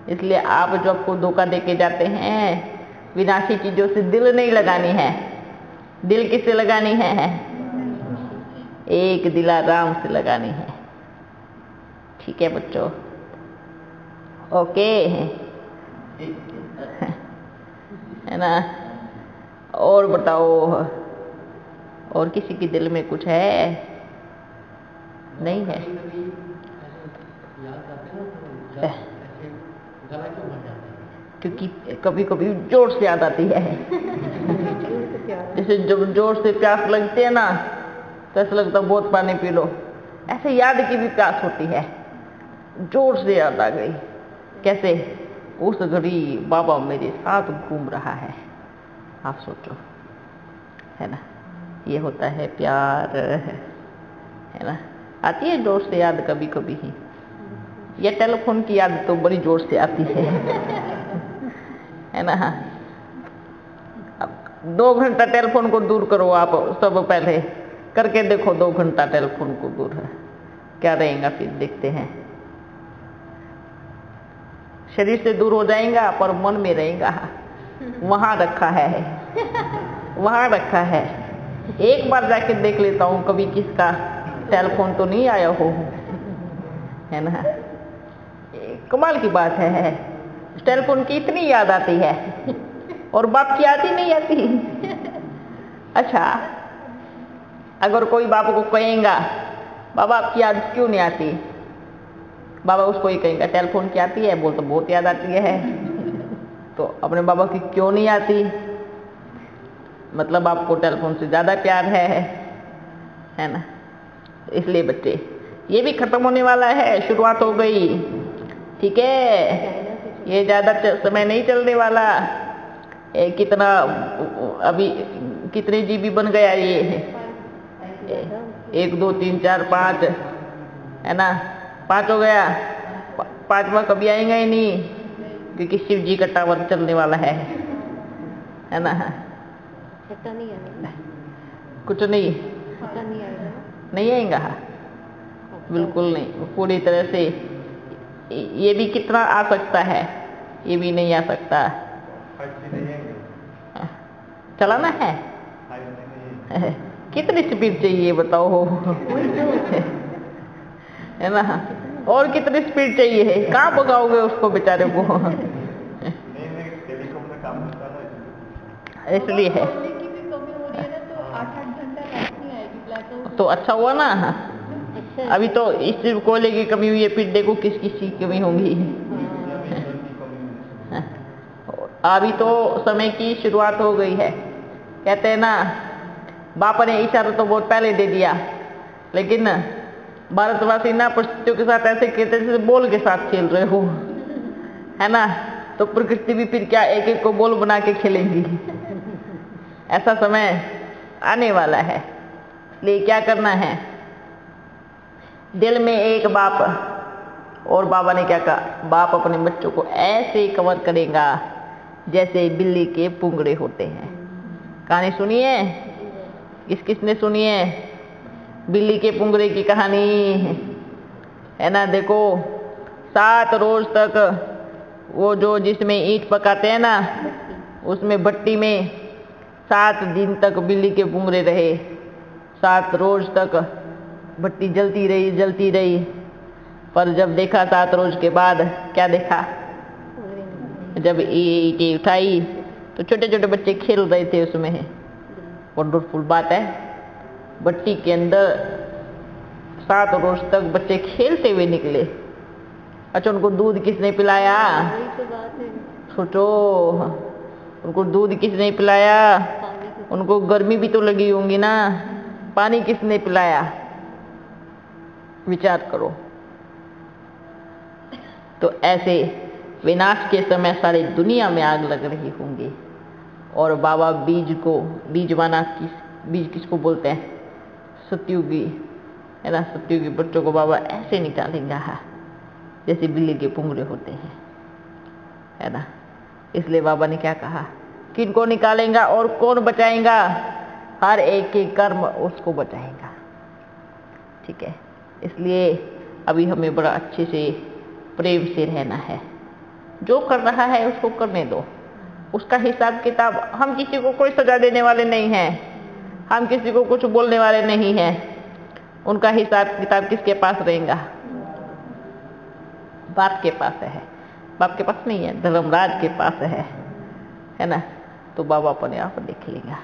इसलिए आप जो आपको धोखा दे के जाते हैं, विनाशी चीजों से दिल नहीं लगानी है। दिल किससे लगानी है? एक दिलाराम से लगानी है। ठीक है बच्चों? ओके, है ना। और बताओ, और किसी के दिल में कुछ है? नहीं है? क्योंकि कभी कभी जोर से याद आती है। जैसे जब जोर से प्यास लगती है ना, तो ऐसा लगता है बहुत पानी पी लो। ऐसे याद की भी प्यास होती है, जोर से याद आ गई। कैसे? उस घड़ी बाबा मेरे साथ घूम रहा है। आप सोचो, है ना। ये होता है प्यार, है ना। आती है जोर से याद कभी कभी ही। ये टेलीफोन की याद तो बड़ी जोर से आती है ना। अब 2 घंटा टेलीफोन को दूर करो आप सब, पहले करके देखो 2 घंटा टेलीफोन को दूर है, क्या रहेगा फिर देखते हैं। शरीर से दूर हो जाएगा पर मन में रहेगा। वहां रखा है, वहां रखा है। एक बार जाके देख लेता हूँ, कभी किसका टेलीफोन तो नहीं आया हो, है ना। कमाल की बात है, टेलीफोन की इतनी याद आती है और बाप की आती नहीं आती। अच्छा, अगर कोई बाप को कहेगा बाबा आपकी याद क्यों नहीं आती, बाबा उसको ही कहेगा टेलीफोन की आती है, बोल तो बहुत याद आती है। तो अपने बाबा की क्यों नहीं आती? मतलब आपको टेलीफोन से ज्यादा प्यार है ना। इसलिए बच्चे ये भी खत्म होने वाला है, शुरुआत हो गई, ठीक है। ये ज़्यादा समय नहीं चलने वाला। कितना अभी कितने जीबी बन गया ये? 1 2 3 4 5 है ना, 5 हो गया। 5वां कभी आएगा ही नहीं, क्योंकि शिव जी का टावर चलने वाला है ना। छठा नहीं आएगा, कुछ नहीं, छठा नहीं आएगा, नहीं आएगा, बिल्कुल नहीं, पूरी तरह से। ये भी कितना आ सकता है? ये भी नहीं आ सकता। चलाना है कितनी स्पीड चाहिए बताओ? है ना, और कितनी स्पीड चाहिए है? कहाँ भगाओगे उसको बेचारे को? इसलिए है तो अच्छा हुआ ना। अभी तो इस कोयले की कमी हुई है, फिर देखो किस किस चीज की कमी होगी। अभी तो समय की शुरुआत हो गई है। कहते हैं ना, बापा ने इशारा तो बहुत पहले दे दिया, लेकिन भारतवासी ना परिस्थितियों के साथ ऐसे कहते हैं जैसे बॉल के साथ खेल रहे हो, है ना। तो प्रकृति भी फिर क्या एक एक को बॉल बना के खेलेंगी। ऐसा समय आने वाला है। इसलिए क्या करना है? दिल में एक बाप, और बाबा ने क्या कहा? बाप अपने बच्चों को ऐसे कवर करेगा जैसे बिल्ली के पुंगड़े होते हैं। कहानी सुनिए, किसने सुनी है? बिल्ली के पुंगड़े की कहानी, है ना। देखो 7 रोज तक वो जो जिसमें ईंट पकाते हैं ना, उसमें भट्टी में 7 दिन तक बिल्ली के पुंगड़े रहे। 7 रोज तक भट्टी जलती रही, पर जब देखा 7 रोज के बाद, क्या देखा? जब ईंटें उठाई तो छोटे छोटे बच्चे खेल रहे थे उसमें। वंडरफुल बात है, भट्टी के अंदर 7 रोज तक बच्चे खेलते हुए निकले। अच्छा, उनको दूध किसने पिलाया? सोचो, उनको दूध किसने पिलाया? उनको गर्मी भी तो लगी होंगी ना, पानी किसने पिलाया? विचार करो। तो ऐसे विनाश के समय सारी दुनिया में आग लग रही होंगी, और बाबा बीज किसको बोलते हैं? सतयुगी, है ना। सतयुगी बच्चों को बाबा ऐसे निकालेंगे जैसे बिल्ली के पुंगड़े होते हैं, है ना। इसलिए बाबा ने क्या कहा? किनको निकालेगा और कौन बचाएगा? हर एक के कर्म उसको बचाएगा, ठीक है। इसलिए अभी हमें बड़ा अच्छे से प्रेम से रहना है। जो कर रहा है उसको करने दो, उसका हिसाब किताब। हम किसी को कोई सजा देने वाले नहीं हैं, हम किसी को कुछ बोलने वाले नहीं हैं। उनका हिसाब किताब किसके पास रहेगा? बाप के पास है। बाप के पास नहीं है, धर्मराज के पास है ना। तो बाबा अपने आप देख लेगा,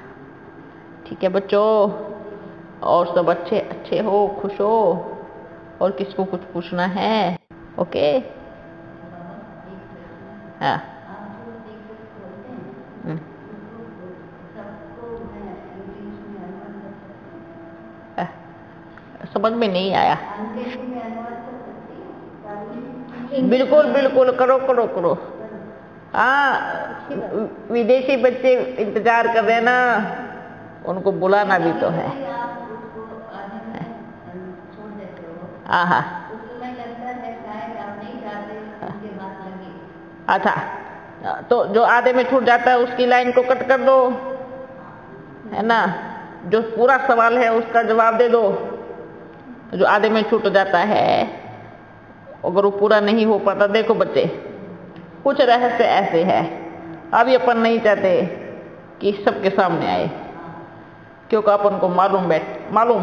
ठीक है बच्चों। और सब अच्छे हो, खुश हो, और किसको कुछ पूछना है? ओके, हाँ। समझ में नहीं आया। बिल्कुल करो। हाँ, विदेशी बच्चे इंतजार कर रहे हैं ना, उनको बुलाना भी तो है। हाँ, अच्छा, तो जो आधे में छूट जाता है उसकी लाइन को कट कर दो, है ना। जो पूरा सवाल है उसका जवाब दे दो। जो आधे में छूट जाता है, अगर वो पूरा नहीं हो पाता, देखो बच्चे, कुछ रहस्य ऐसे है, अभी अपन नहीं चाहते कि सबके सामने आए, क्योंकि अपन को मालूम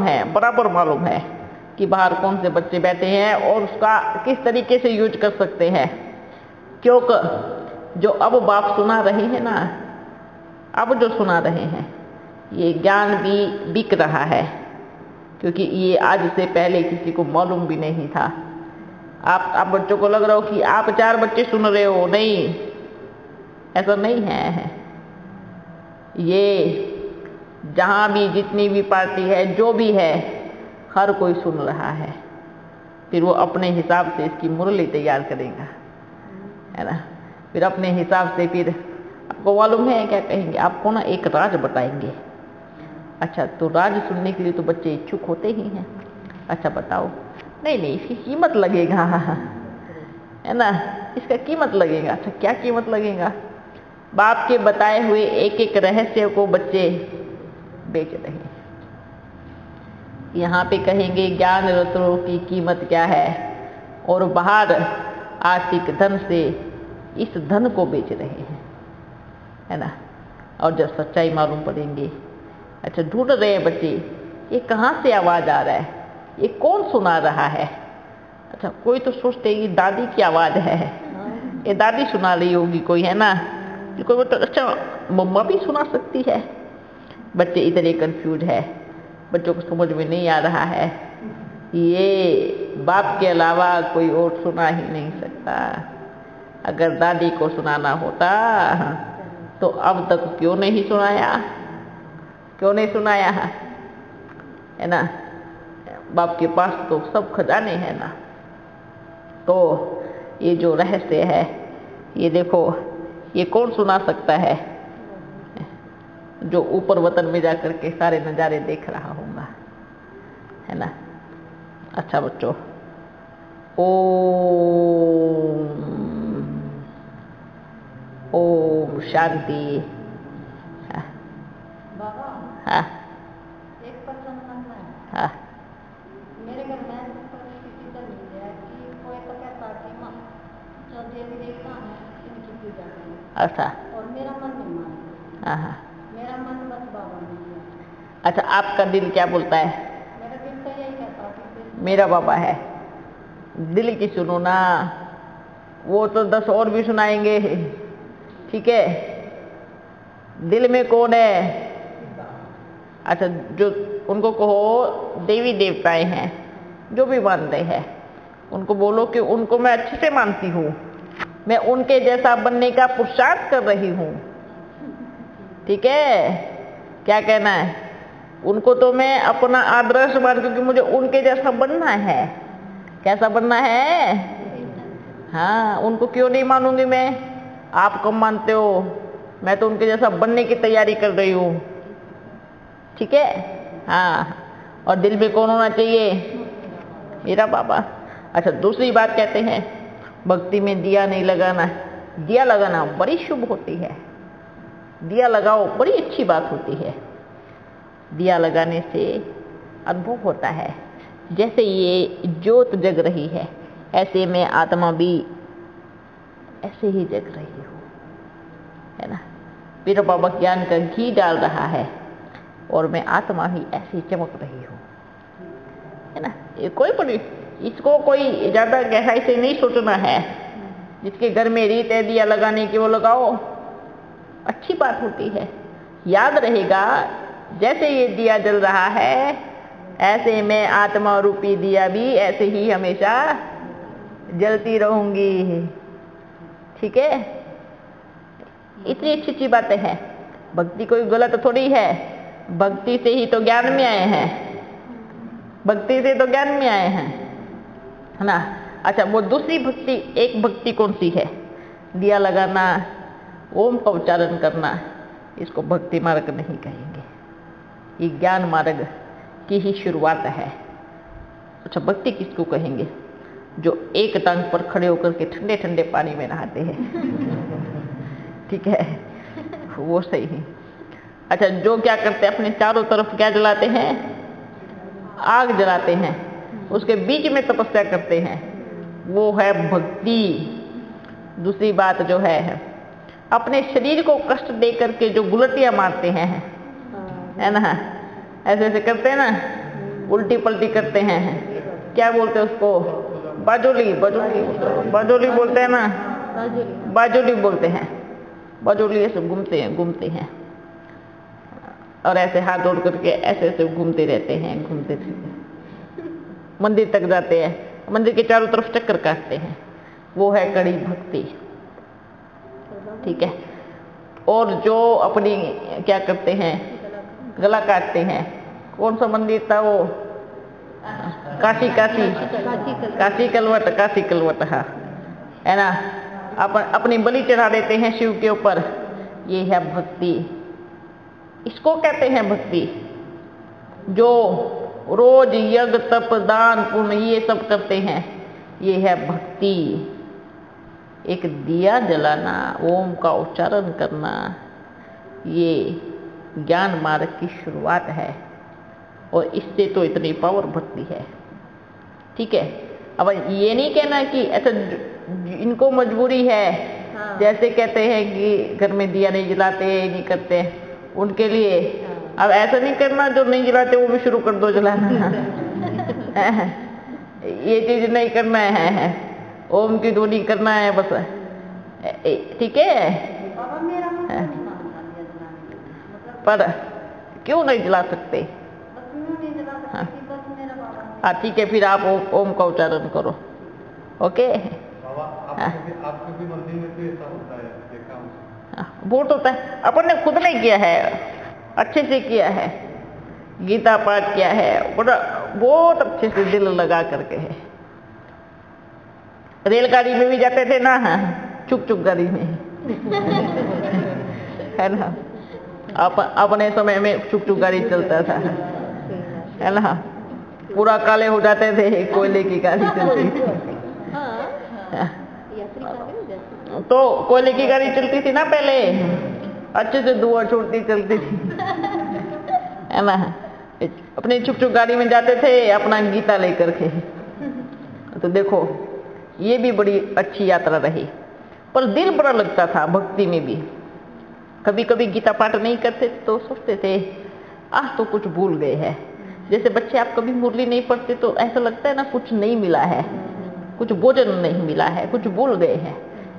है, बराबर मालूम है कि बाहर कौन से बच्चे बैठे हैं और उसका किस तरीके से यूज कर सकते हैं। क्योंकि जो अब बाप सुना रहे हैं ना, अब जो सुना रहे हैं, ये ज्ञान भी बिक रहा है, क्योंकि ये आज से पहले किसी को मालूम भी नहीं था। आप बच्चों को लग रहा हो कि आप 4 बच्चे सुन रहे हो, नहीं, ऐसा नहीं है। ये जहाँ भी जितनी भी पार्टी है, जो भी है, हर कोई सुन रहा है, फिर वो अपने हिसाब से इसकी मुरली तैयार करेगा, है ना। फिर अपने हिसाब से फिर आपको मालूम है क्या कहेंगे, आपको ना एक राज बताएंगे। अच्छा, तो राज सुनने के लिए तो बच्चे इच्छुक होते ही हैं। अच्छा बताओ, नहीं नहीं इसकी कीमत लगेगा, है ना, इसका कीमत लगेगा। अच्छा क्या कीमत लगेगा? बाप के बताए हुए एक एक रहस्य को बच्चे बेच रहे हैं। यहाँ पे कहेंगे ज्ञान रत्नों की कीमत क्या है, और बाहर आर्थिक धन से इस धन को बेच रहे हैं, है ना। और जब सच्चाई मालूम पड़ेंगे, अच्छा ढूंढ रहे हैं बच्चे ये कहाँ से आवाज़ आ रहा है, ये कौन सुना रहा है। अच्छा कोई तो सोचते ये दादी की आवाज़ है, ये दादी सुना रही होगी कोई, है ना। कोई बोलता अच्छा मम्मा भी सुना सकती है। बच्चे इधर ही कंफ्यूज है, बच्चों को समझ में नहीं आ रहा है ये बाप के अलावा कोई और सुना ही नहीं सकता। अगर दादी को सुनाना होता तो अब तक क्यों नहीं सुनाया, क्यों नहीं सुनाया, है ना। बाप के पास तो सब खजाने हैं ना। तो ये जो रहस्य है, ये देखो ये कौन सुना सकता है, जो ऊपर वतन में जाकर के सारे नज़ारे देख रहा होगा, है ना। अच्छा बच्चों, ओम शांति। बाबा हाँ एक प्रश्न करना है। हाँ मेरे घर में परिस्थिति चल रही है कि कोई तो कहता है कि माँ जो देवी देवता है इनकी पूजा करें, अच्छा और मेरा मन नहीं मानता। हाँ हाँ। मेरा मन बस बाबा नहीं है। अच्छा आपका दिल क्या बोलता है? मेरा दिल तो यही कहता है कि मेरा बाबा है। दिल की सुनो ना, वो तो 10 और भी सुनाएंगे, ठीक है। दिल में कौन है? अच्छा जो उनको कहो देवी देवताएं हैं, जो भी मानते हैं, उनको बोलो कि उनको मैं अच्छे से मानती हूँ, मैं उनके जैसा बनने का पुरुषार्थ कर रही हूँ, ठीक है। क्या कहना है? उनको तो मैं अपना आदर्श मान, क्योंकि मुझे उनके जैसा बनना है। कैसा बनना है? हाँ, उनको क्यों नहीं मानूंगी मैं? आप कब मानते हो? मैं तो उनके जैसा बनने की तैयारी कर रही हूँ, ठीक है। हाँ, और दिल में कौन होना चाहिए? मेरा बाबा। अच्छा दूसरी बात कहते हैं, भक्ति में दिया नहीं लगाना। दिया लगाना बड़ी शुभ होती है, दिया लगाओ बड़ी अच्छी बात होती है। दिया लगाने से अनुभव होता है जैसे ये ज्योत जग रही है, ऐसे में आत्मा भी ऐसे ही जग रही हो, है ना। मेरा बाबा ज्ञान का घी डाल रहा है और मैं आत्मा ही ऐसी चमक रही हूँ, है ना। ये कोई बड़ी, इसको कोई ज़्यादा गहराई से नहीं सोचना है। जिसके घर में रीत है दिया लगाने की वो लगाओ, अच्छी बात होती है। याद रहेगा जैसे ये दिया जल रहा है, ऐसे मैं आत्मा रूपी दिया भी ऐसे ही हमेशा जलती रहूंगी, ठीक है। इतनी अच्छी अच्छी बातें हैं। भक्ति कोई गलत थोड़ी है, भक्ति से ही तो ज्ञान में आए हैं, भक्ति से तो ज्ञान में आए हैं, है ना। अच्छा वो दूसरी भक्ति, एक भक्ति कौन सी है? दिया लगाना, ओम का उच्चारण करना, इसको भक्ति मार्ग नहीं कहेंगे, ये ज्ञान मार्ग की ही शुरुआत है। अच्छा भक्ति किसको कहेंगे? जो एक टांग पर खड़े होकर के ठंडे ठंडे पानी में नहाते हैं, ठीक है, वो सही है। अच्छा जो क्या करते हैं, अपने चारों तरफ क्या जलाते हैं? आग जलाते हैं, उसके बीच में तपस्या करते हैं, वो है भक्ति। दूसरी बात जो है, अपने शरीर को कष्ट दे करके जो गुलटियां मारते हैं, है ना, ऐसे ऐसे करते हैं ना, उल्टी पलटी करते हैं, क्या बोलते हैं उसको? बाजोली, बाजोली, बाजोली बोलते हैं ना, बाजोली बोलते हैं। बाजोली ऐसे घूमते हैं और ऐसे हाथ जोड़ करके ऐसे ऐसे घूमते रहते हैं, घूमते रहते, मंदिर तक जाते हैं, मंदिर के चारों तरफ चक्कर काटते हैं, वो है कड़ी भक्ति, ठीक है। और जो अपनी क्या करते हैं, गला काटते हैं, कौन सा मंदिर था वो? काशी काशी काशी कलवट, हाँ, है ना। अपनी बलि चढ़ा देते हैं शिव के ऊपर। ये है भक्ति, इसको कहते हैं भक्ति। जो रोज यज्ञ तप दान पुण्य ये सब करते हैं, ये है भक्ति। एक दिया जलाना, ओम का उच्चारण करना, ये ज्ञान मार्ग की शुरुआत है, और इससे तो इतनी पावर भक्ति है। ठीक है, अब ये नहीं कहना कि ऐसा इनको मजबूरी है, हाँ। जैसे कहते हैं कि घर में दिया नहीं जलाते, नहीं करते, उनके लिए अब ऐसा नहीं करना जो नहीं जलाते वो भी शुरू कर दो जलाना। ये चीज नहीं करना है, ओम की ध्वनि करना है बस, ठीक है। पर क्यों नहीं जला सकते? हाँ ठीक है, फिर आप ओम का उच्चारण करो। ओके, बाबा आपके भी मंदिर में तो ऐसा होता है, देखा हूँ। बहुत होता है, अपन ने खुद नहीं किया है, अच्छे से किया है, गीता पाठ किया है, बड़ा बहुत अच्छे से दिल लगा करके है। रेलगाड़ी में भी जाते थे ना, चुक चुक गाड़ी में है ना, अपने समय में चुक चुक गाड़ी चलता था, है ना। पूरा काले हो जाते थे, कोयले की गाड़ी चलती थी। तो कोयले की गाड़ी चलती थी ना पहले, अच्छे से धुआं छोड़ती चलती थी, है ना। अपने चुप चुप गाड़ी में जाते थे अपना गीता लेकर के। तो देखो ये भी बड़ी अच्छी यात्रा रही, पर दिल बड़ा लगता था भक्ति में भी। कभी कभी गीता पाठ नहीं करते तो सोचते थे आज तो कुछ भूल गए हैं। जैसे बच्चे आप कभी मुरली नहीं पढ़ते तो ऐसा लगता है ना कुछ नहीं मिला है, कुछ भोजन नहीं मिला है, कुछ भूल गए हैं।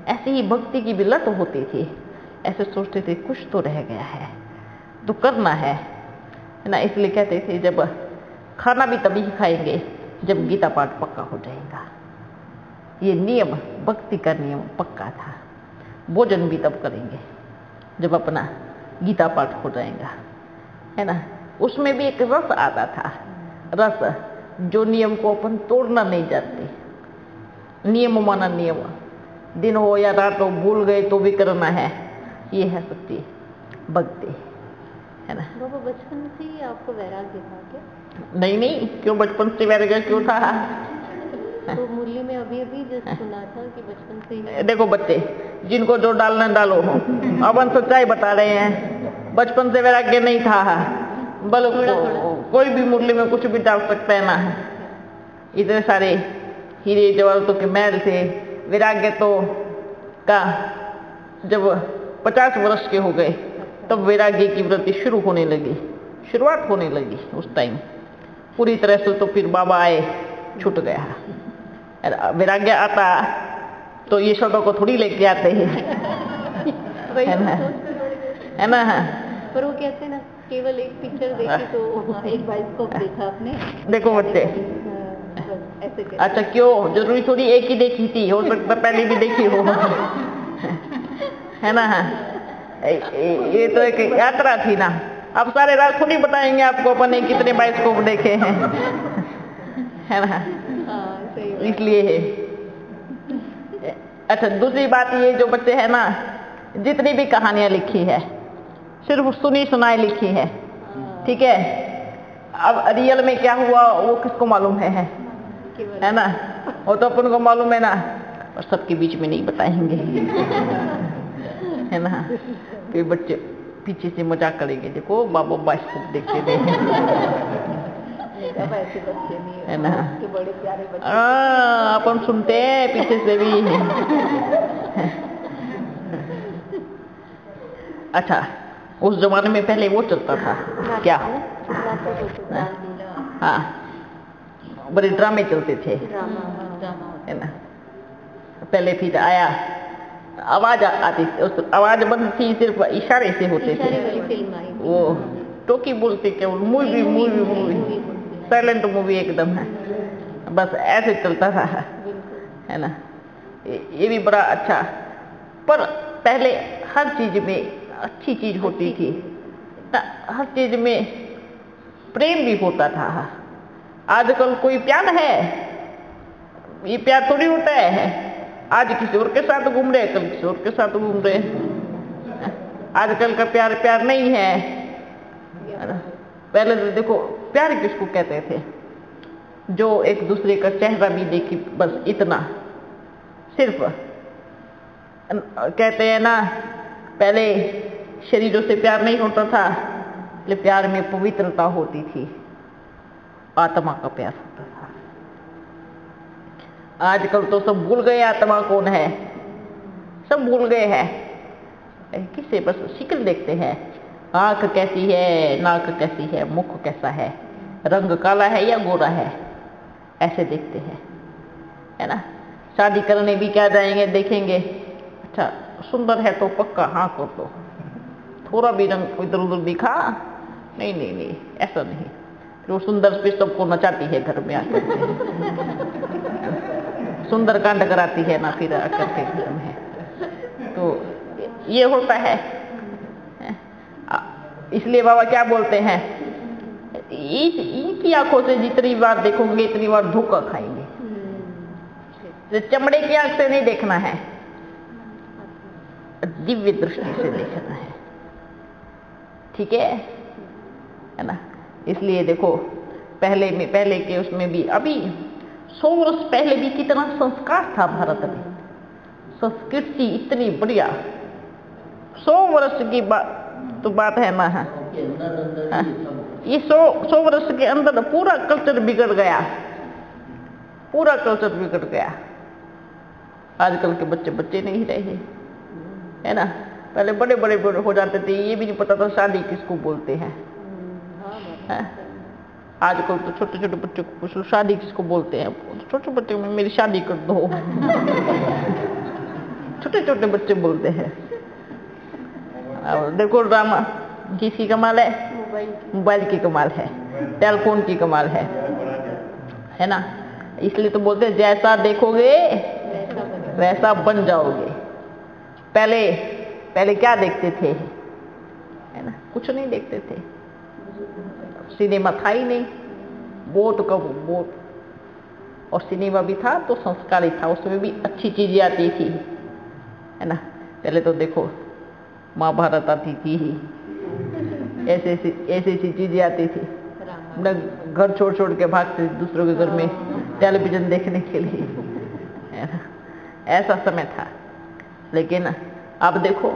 ऐसे ही भक्ति की भी लत होती थी, ऐसे सोचते थे कुछ तो रह गया है तो करना है ना। इसलिए कहते थे जब खाना भी तभी खाएंगे जब गीता पाठ पक्का हो जाएगा। ये नियम, भक्ति का नियम पक्का था। भोजन भी तब करेंगे जब अपना गीता पाठ हो जाएगा, है ना। उसमें भी एक रस आता था, रस जो नियम को अपन तोड़ना नहीं जानते। नियम माना नियम, दिन हो या रात हो, भूल गए तो भी करना है, ये है सच्ची भक्ति, है ना। बाबा बचपन से ही आपको वैराग्य था क्या? नहीं, क्यों बचपन से वैराग्य क्यों था? तो मुरली में अभी जस्ट सुना था कि बचपन से ही। देखो बच्चे, जिनको जो डालना डालो, अपन सच्चाई बता रहे हैं। बचपन से वैराग्य नहीं था, बल कोई भी मुरली में कुछ भी डाल सकता है ना। इतने सारे हीरे जवाहरातों के महल थे। वैराग्य तो का जब 50 वर्ष के हो गए तब वैराग्य की वृत्ति शुरू होने लगी, शुरुआत होने लगी। उस टाइम पूरी तरह से तो फिर बाबा आए, छूट गया। वैराग्य आता तो ये शब्दों को थोड़ी लेके आते हैं, है ना। पर वो कहते हैं ना, केवल एक पिक्चर देखी तो एक बाइस्कोप देखा आपने। देखो बच्चे, ऐसे अच्छा क्यों जरूरी थोड़ी एक ही देखी थी, हो सकता पहले भी देखी हो, है ना। ये तो एक यात्रा थी ना। अब सारे राज थोड़ी बताएंगे आपको अपन ने कितने बाइस्कोप देखे हैं, है ना। इसलिए है। अच्छा दूसरी बात ये, जो बच्चे है ना, जितनी भी कहानियां लिखी है सिर्फ सुनी सुनाई लिखी है, ठीक है। अब रियल में क्या हुआ वो किसको मालूम है ना। वो तो अपन को मालूम है ना, और सबके बीच में नहीं बताएंगे, है ना। फिर बच्चे पीछे से मजाक करेंगे, देखो बाबा बाइस्कोप देखते थे, है ना। अपन सुनते हैं पीछे से भी। अच्छा उस जमाने में पहले वो चलता था क्या, हाँ बड़े ड्रामे चलते थे, है ना। पहले फिर आया, आवाज आती थी, उस आवाज बंद थी, सिर्फ इशारे से होते थे। वो टोकी बोलते क्या, मूवी साइलेंट मूवी एकदम है, बस ऐसे चलता था, है ना। ये भी बड़ा अच्छा। पर पहले हर चीज में अच्छी चीज होती थी, हर चीज में प्रेम भी होता था, आजकल कोई प्यार है, ये प्यार थोड़ी होता है। आज किसी और के साथ घूम रहे, कल किसी और के साथ घूम रहे। आजकल का प्यार प्यार नहीं है। पहले तो देखो प्यार किसको कहते थे, जो एक दूसरे का चेहरा भी देखी, बस इतना, सिर्फ कहते हैं ना, पहले शरीरों से प्यार नहीं होता था, इसलिए प्यार में पवित्रता होती थी, आत्मा का प्यार होता था। आजकल तो सब भूल गए आत्मा कौन है, सब भूल गए हैं। किसे बस शक्ल देखते हैं, आंख कैसी है, नाक कैसी है, मुख कैसा है, रंग काला है या गोरा है, ऐसे देखते हैं, है ना। शादी करने भी क्या जाएंगे, देखेंगे, अच्छा सुंदर है तो पक्का हाँ कर दो, थोड़ा भी रंग इधर उधर दिखा, नहीं नहीं नहीं ऐसा नहीं। वो सुंदर पे सबको नचाती है घर में आकर सुंदर कांड कराती है ना, फिर आकर के घर में। तो ये होता है, इसलिए बाबा क्या बोलते हैं, इनकी आंखों से जितनी बार देखोगे इतनी बार धोखा खाएंगे। तो चमड़े की आंख से नहीं देखना है, दिव्य दृष्टि से देखना है, ठीक है ना। इसलिए देखो पहले के उसमें भी, अभी 100 वर्ष पहले भी कितना संस्कार था भारत में, संस्कृति इतनी बढ़िया। 100 वर्ष की तो बात है ना, है ये 100 वर्ष के अंदर पूरा कल्चर बिगड़ गया, पूरा कल्चर बिगड़ गया। आजकल के बच्चे नहीं रहे, है ना। पहले बड़े बड़े हो जाते थे, ये भी नहीं पता था शादी किसको बोलते हैं। आजकल तो छोटे छोटे बच्चों को पूछ लो शादी किसको बोलते हैं, छोटे बच्चे में मेरी शादी कर दो छोटे छोटे बच्चे बोलते हैं। और देखो ड्रामा किसकी कमाल है, मोबाइल की कमाल है, टेलीफोन की कमाल है ना। इसलिए तो बोलते हैं जैसा देखोगे वैसा बन जाओगे। पहले क्या देखते थे, है ना, कुछ नहीं देखते थे, सिनेमा था ही नहीं, बहुत और सिनेमा भी था तो संस्कारी था, उसमें भी अच्छी चीजें आती थी, है ना। पहले तो देखो महाभारत आती थी, ऐसी चीजें आती थी, घर छोड़ के भागते दूसरों के घर में टेलीविजन देखने के लिए, है ना। ऐसा समय था। लेकिन अब देखो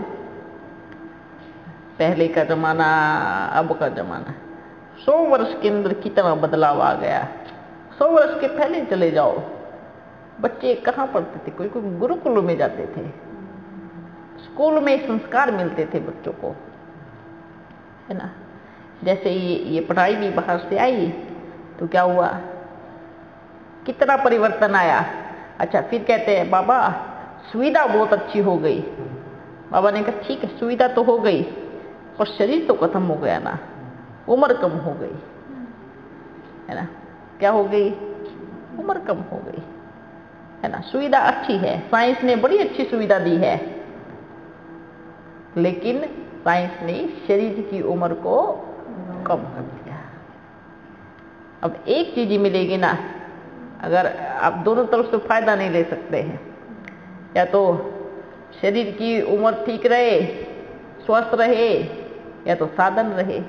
पहले का जमाना अब का जमाना, 100 वर्ष के अंदर कितना बदलाव आ गया। 100 वर्ष के पहले चले जाओ, बच्चे कहाँ पढ़ते थे, कोई गुरुकुल में जाते थे, स्कूल में संस्कार मिलते थे बच्चों को, है ना। जैसे ये पढ़ाई भी बाहर से आई तो क्या हुआ, कितना परिवर्तन आया। अच्छा फिर कहते हैं बाबा सुविधा बहुत अच्छी हो गई। बाबा ने कहा ठीक है सुविधा तो हो गई, पर शरीर तो खत्म हो गया ना, उम्र कम हो गई, है ना। क्या हो गई, उम्र कम हो गई, है ना। सुविधा अच्छी है, साइंस ने बड़ी अच्छी सुविधा दी है, लेकिन साइंस ने शरीर की उम्र को कम कर दिया। अब एक चीज ही मिलेगी ना, अगर आप दोनों तरफ से फायदा नहीं ले सकते हैं, या तो शरीर की उम्र ठीक रहे, स्वस्थ रहे, या तो साधन रहे,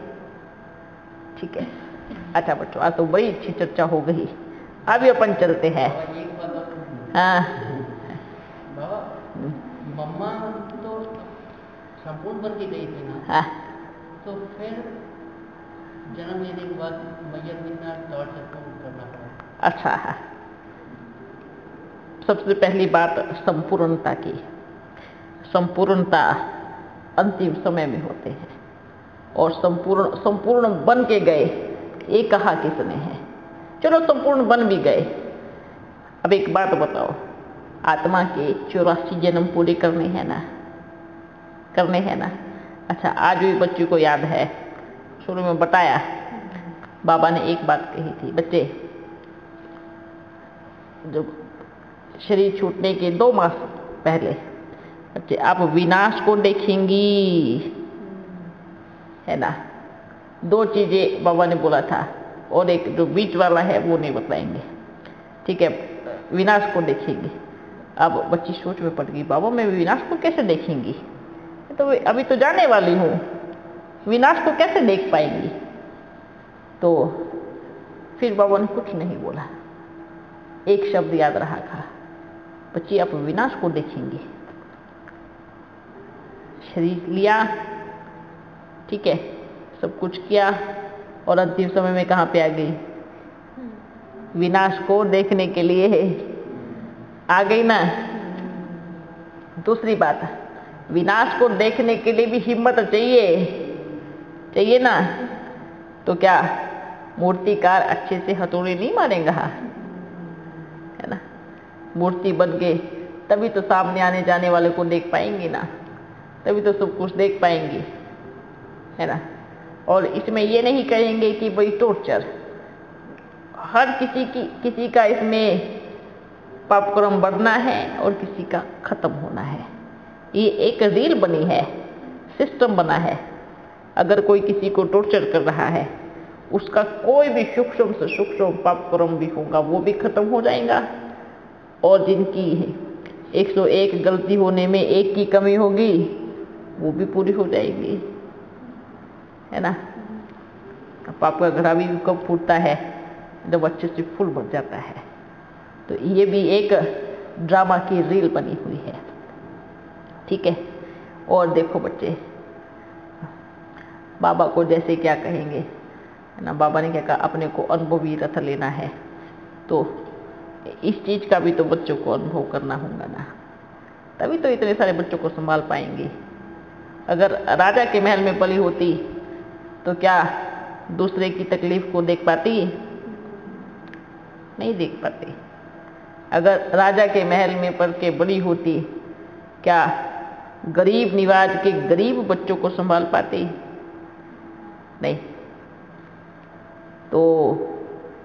ठीक है। अच्छा बच्चों आज तो बड़ी अच्छी चर्चा हो गई, अभी अपन चलते हैं। हाँ मम्मा तो संपूर्ण बन के गई थी ना, हाँ तो फिर जन्म लेने के बाद मैया कितना दौड़ करना पड़ा। अच्छा है। सबसे पहली बात संपूर्णता की, संपूर्णता अंतिम समय में होते हैं, और संपूर्ण बन के गए, ये कहा किसने है। चलो संपूर्ण बन भी गए। अब एक बात बताओ, आत्मा के 84 जन्म पूरे करने हैं ना, करने हैं ना। अच्छा आज भी बच्चों को याद है, शुरू में बताया बाबा ने एक बात कही थी, बच्चे जो शरीर छूटने के 2 मास पहले, बच्चे आप विनाश को देखेंगी, है ना। 2 चीजें बाबा ने बोला था, और एक जो बीच वाला है वो नहीं बतलाएंगे। ठीक है, विनाश को देखेंगे। अब बच्ची सोच में पड़ गई, बाबा मैं विनाश को कैसे देखेंगी, तो अभी तो जाने वाली हूँ, विनाश को कैसे देख पाएंगी। तो फिर बाबा ने कुछ नहीं बोला, एक शब्द याद रहा था, बच्ची आप विनाश को देखेंगी। शरीर लिया, ठीक है, सब कुछ किया, और अंतिम समय में कहाँ पे आ गई, विनाश को देखने के लिए आ गई ना। दूसरी बात, विनाश को देखने के लिए भी हिम्मत चाहिए ना। तो क्या मूर्तिकार अच्छे से हथौड़े नहीं मारेगा, है ना। मूर्ति बन गए तभी तो सामने आने जाने वाले को देख पाएंगी ना, तभी तो सब कुछ देख पाएंगी, है ना। और इसमें ये नहीं कहेंगे कि भाई टॉर्चर, हर किसी का इसमें पाप कर्म बढ़ना है और किसी का खत्म होना है। ये एक रील बनी है, सिस्टम बना है। अगर कोई किसी को टॉर्चर कर रहा है, उसका कोई भी सूक्ष्म से सूक्ष्म पाप कर्म भी होगा वो भी खत्म हो जाएगा, और जिनकी 101 गलती होने में एक की कमी होगी वो भी पूरी हो जाएगी, है ना। पाप का घड़ा भी कब फूटता है, जब अच्छे से फुल भर जाता है। तो ये भी एक ड्रामा की रील बनी हुई है, ठीक है। और देखो बच्चे, बाबा को जैसे क्या कहेंगे, है ना, बाबा ने क्या कहा, अपने को अनुभवी रथ लेना है। तो इस चीज का भी तो बच्चों को अनुभव करना होगा ना, तभी तो इतने सारे बच्चों को संभाल पाएंगे। अगर राजा के महल में पली होती तो क्या दूसरे की तकलीफ को देख पाती, नहीं देख पाती। अगर राजा के महल में पल के बड़ी होती, क्या गरीब निवाज के गरीब बच्चों को संभाल पाती, नहीं। तो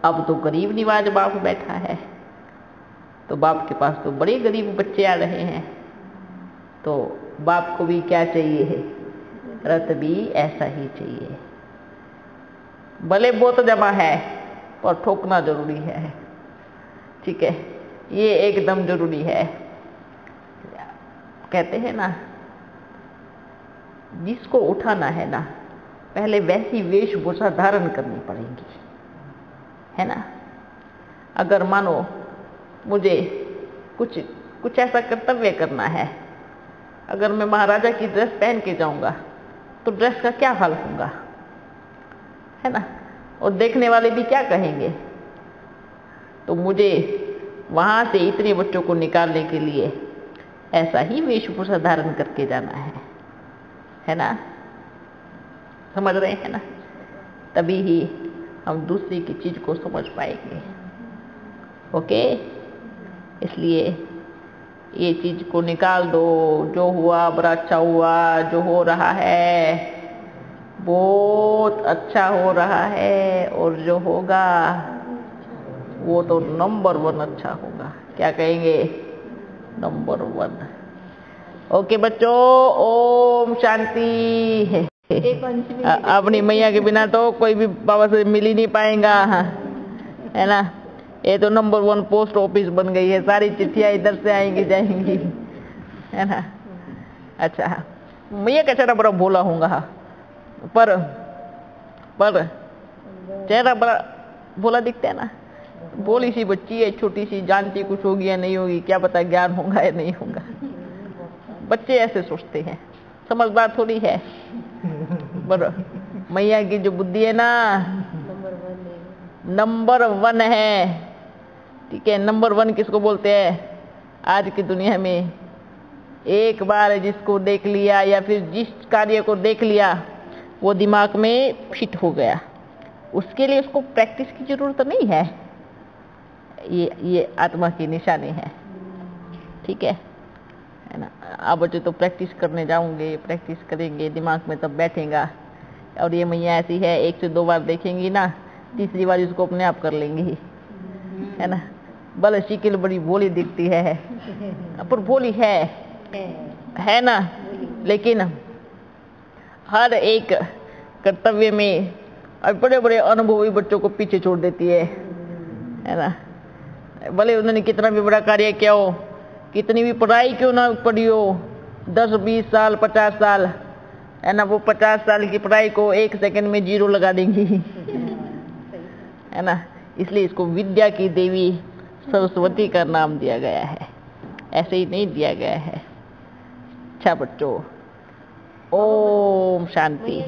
अब तो गरीब निवाज बाप बैठा है, तो बाप के पास तो बड़े गरीब बच्चे आ रहे हैं। तो बाप को भी क्या चाहिए है, रथ भी ऐसा ही चाहिए। भले बहुत जमा है पर ठोकना जरूरी है, ठीक है, ये एकदम जरूरी है। कहते हैं ना, जिसको उठाना है ना, पहले वैसी वेशभूषा धारण करनी पड़ेगी, है ना। अगर मानो मुझे कुछ ऐसा कर्तव्य करना है, अगर मैं महाराजा की ड्रेस पहन के जाऊंगा तो ड्रेस का क्या हाल होगा, है ना। और देखने वाले भी क्या कहेंगे। तो मुझे वहां से इतने बच्चों को निकालने के लिए ऐसा ही वेशभूषा धारण करके जाना है ना। समझ रहे हैं ना, तभी ही हम दूसरी की चीज को समझ पाएंगे। ओके, इसलिए ये चीज को निकाल दो। जो हुआ बड़ा अच्छा हुआ, जो हो रहा है बहुत अच्छा हो रहा है, और जो होगा वो तो नंबर 1 अच्छा होगा। क्या कहेंगे, नंबर 1। ओके बच्चों, ओम शांति। अपनी मैया के बिना तो कोई भी बाबा से मिल ही नहीं पाएगा, है ना। ये तो नंबर 1 पोस्ट ऑफिस बन गई है, सारी चिट्ठियां इधर से आएंगी जाएंगी, है ना। अच्छा, मैया का चेहरा बड़ा भोला होगा, पर चेहरा बड़ा भोला दिखता है ना। भोली सी बच्ची है, छोटी सी, जानती कुछ होगी या नहीं होगी, क्या पता ज्ञान होगा या नहीं होगा। बच्चे ऐसे सोचते हैं, समझदार थोड़ी है। पर मैया की जो बुद्धि है ना, नंबर 1 है, ठीक है। नंबर 1 किसको बोलते हैं आज की दुनिया में? एक बार जिसको देख लिया या फिर जिस कार्य को देख लिया वो दिमाग में फिट हो गया, उसके लिए उसको प्रैक्टिस की जरूरत नहीं है। ये आत्मा की निशानी है, ठीक है ना। आप बच्चे तो प्रैक्टिस करने जाओगे, प्रैक्टिस करेंगे, दिमाग में तब बैठेगा। और ये मैया ऐसी है, 1 से 2 बार देखेंगी ना, तीसरी बार इसको अपने आप कर लेंगी, है ना। भले शिकिल बड़ी भोली दिखती है, पर भोली है ना। लेकिन हर एक कर्तव्य में अब बड़े बड़े अनुभवी बच्चों को पीछे छोड़ देती है ना। भले उन्होंने कितना भी बड़ा कार्य किया हो, कितनी भी पढ़ाई क्यों ना पढ़ी हो, 10-20 साल 50 साल, है ना, वो 50 साल की पढ़ाई को 1 सेकंड में 0 लगा देंगी, है ना। इसलिए इसको विद्या की देवी सरस्वती का नाम दिया गया है, ऐसे ही नहीं दिया गया है। अच्छा बच्चों, ओम शांति।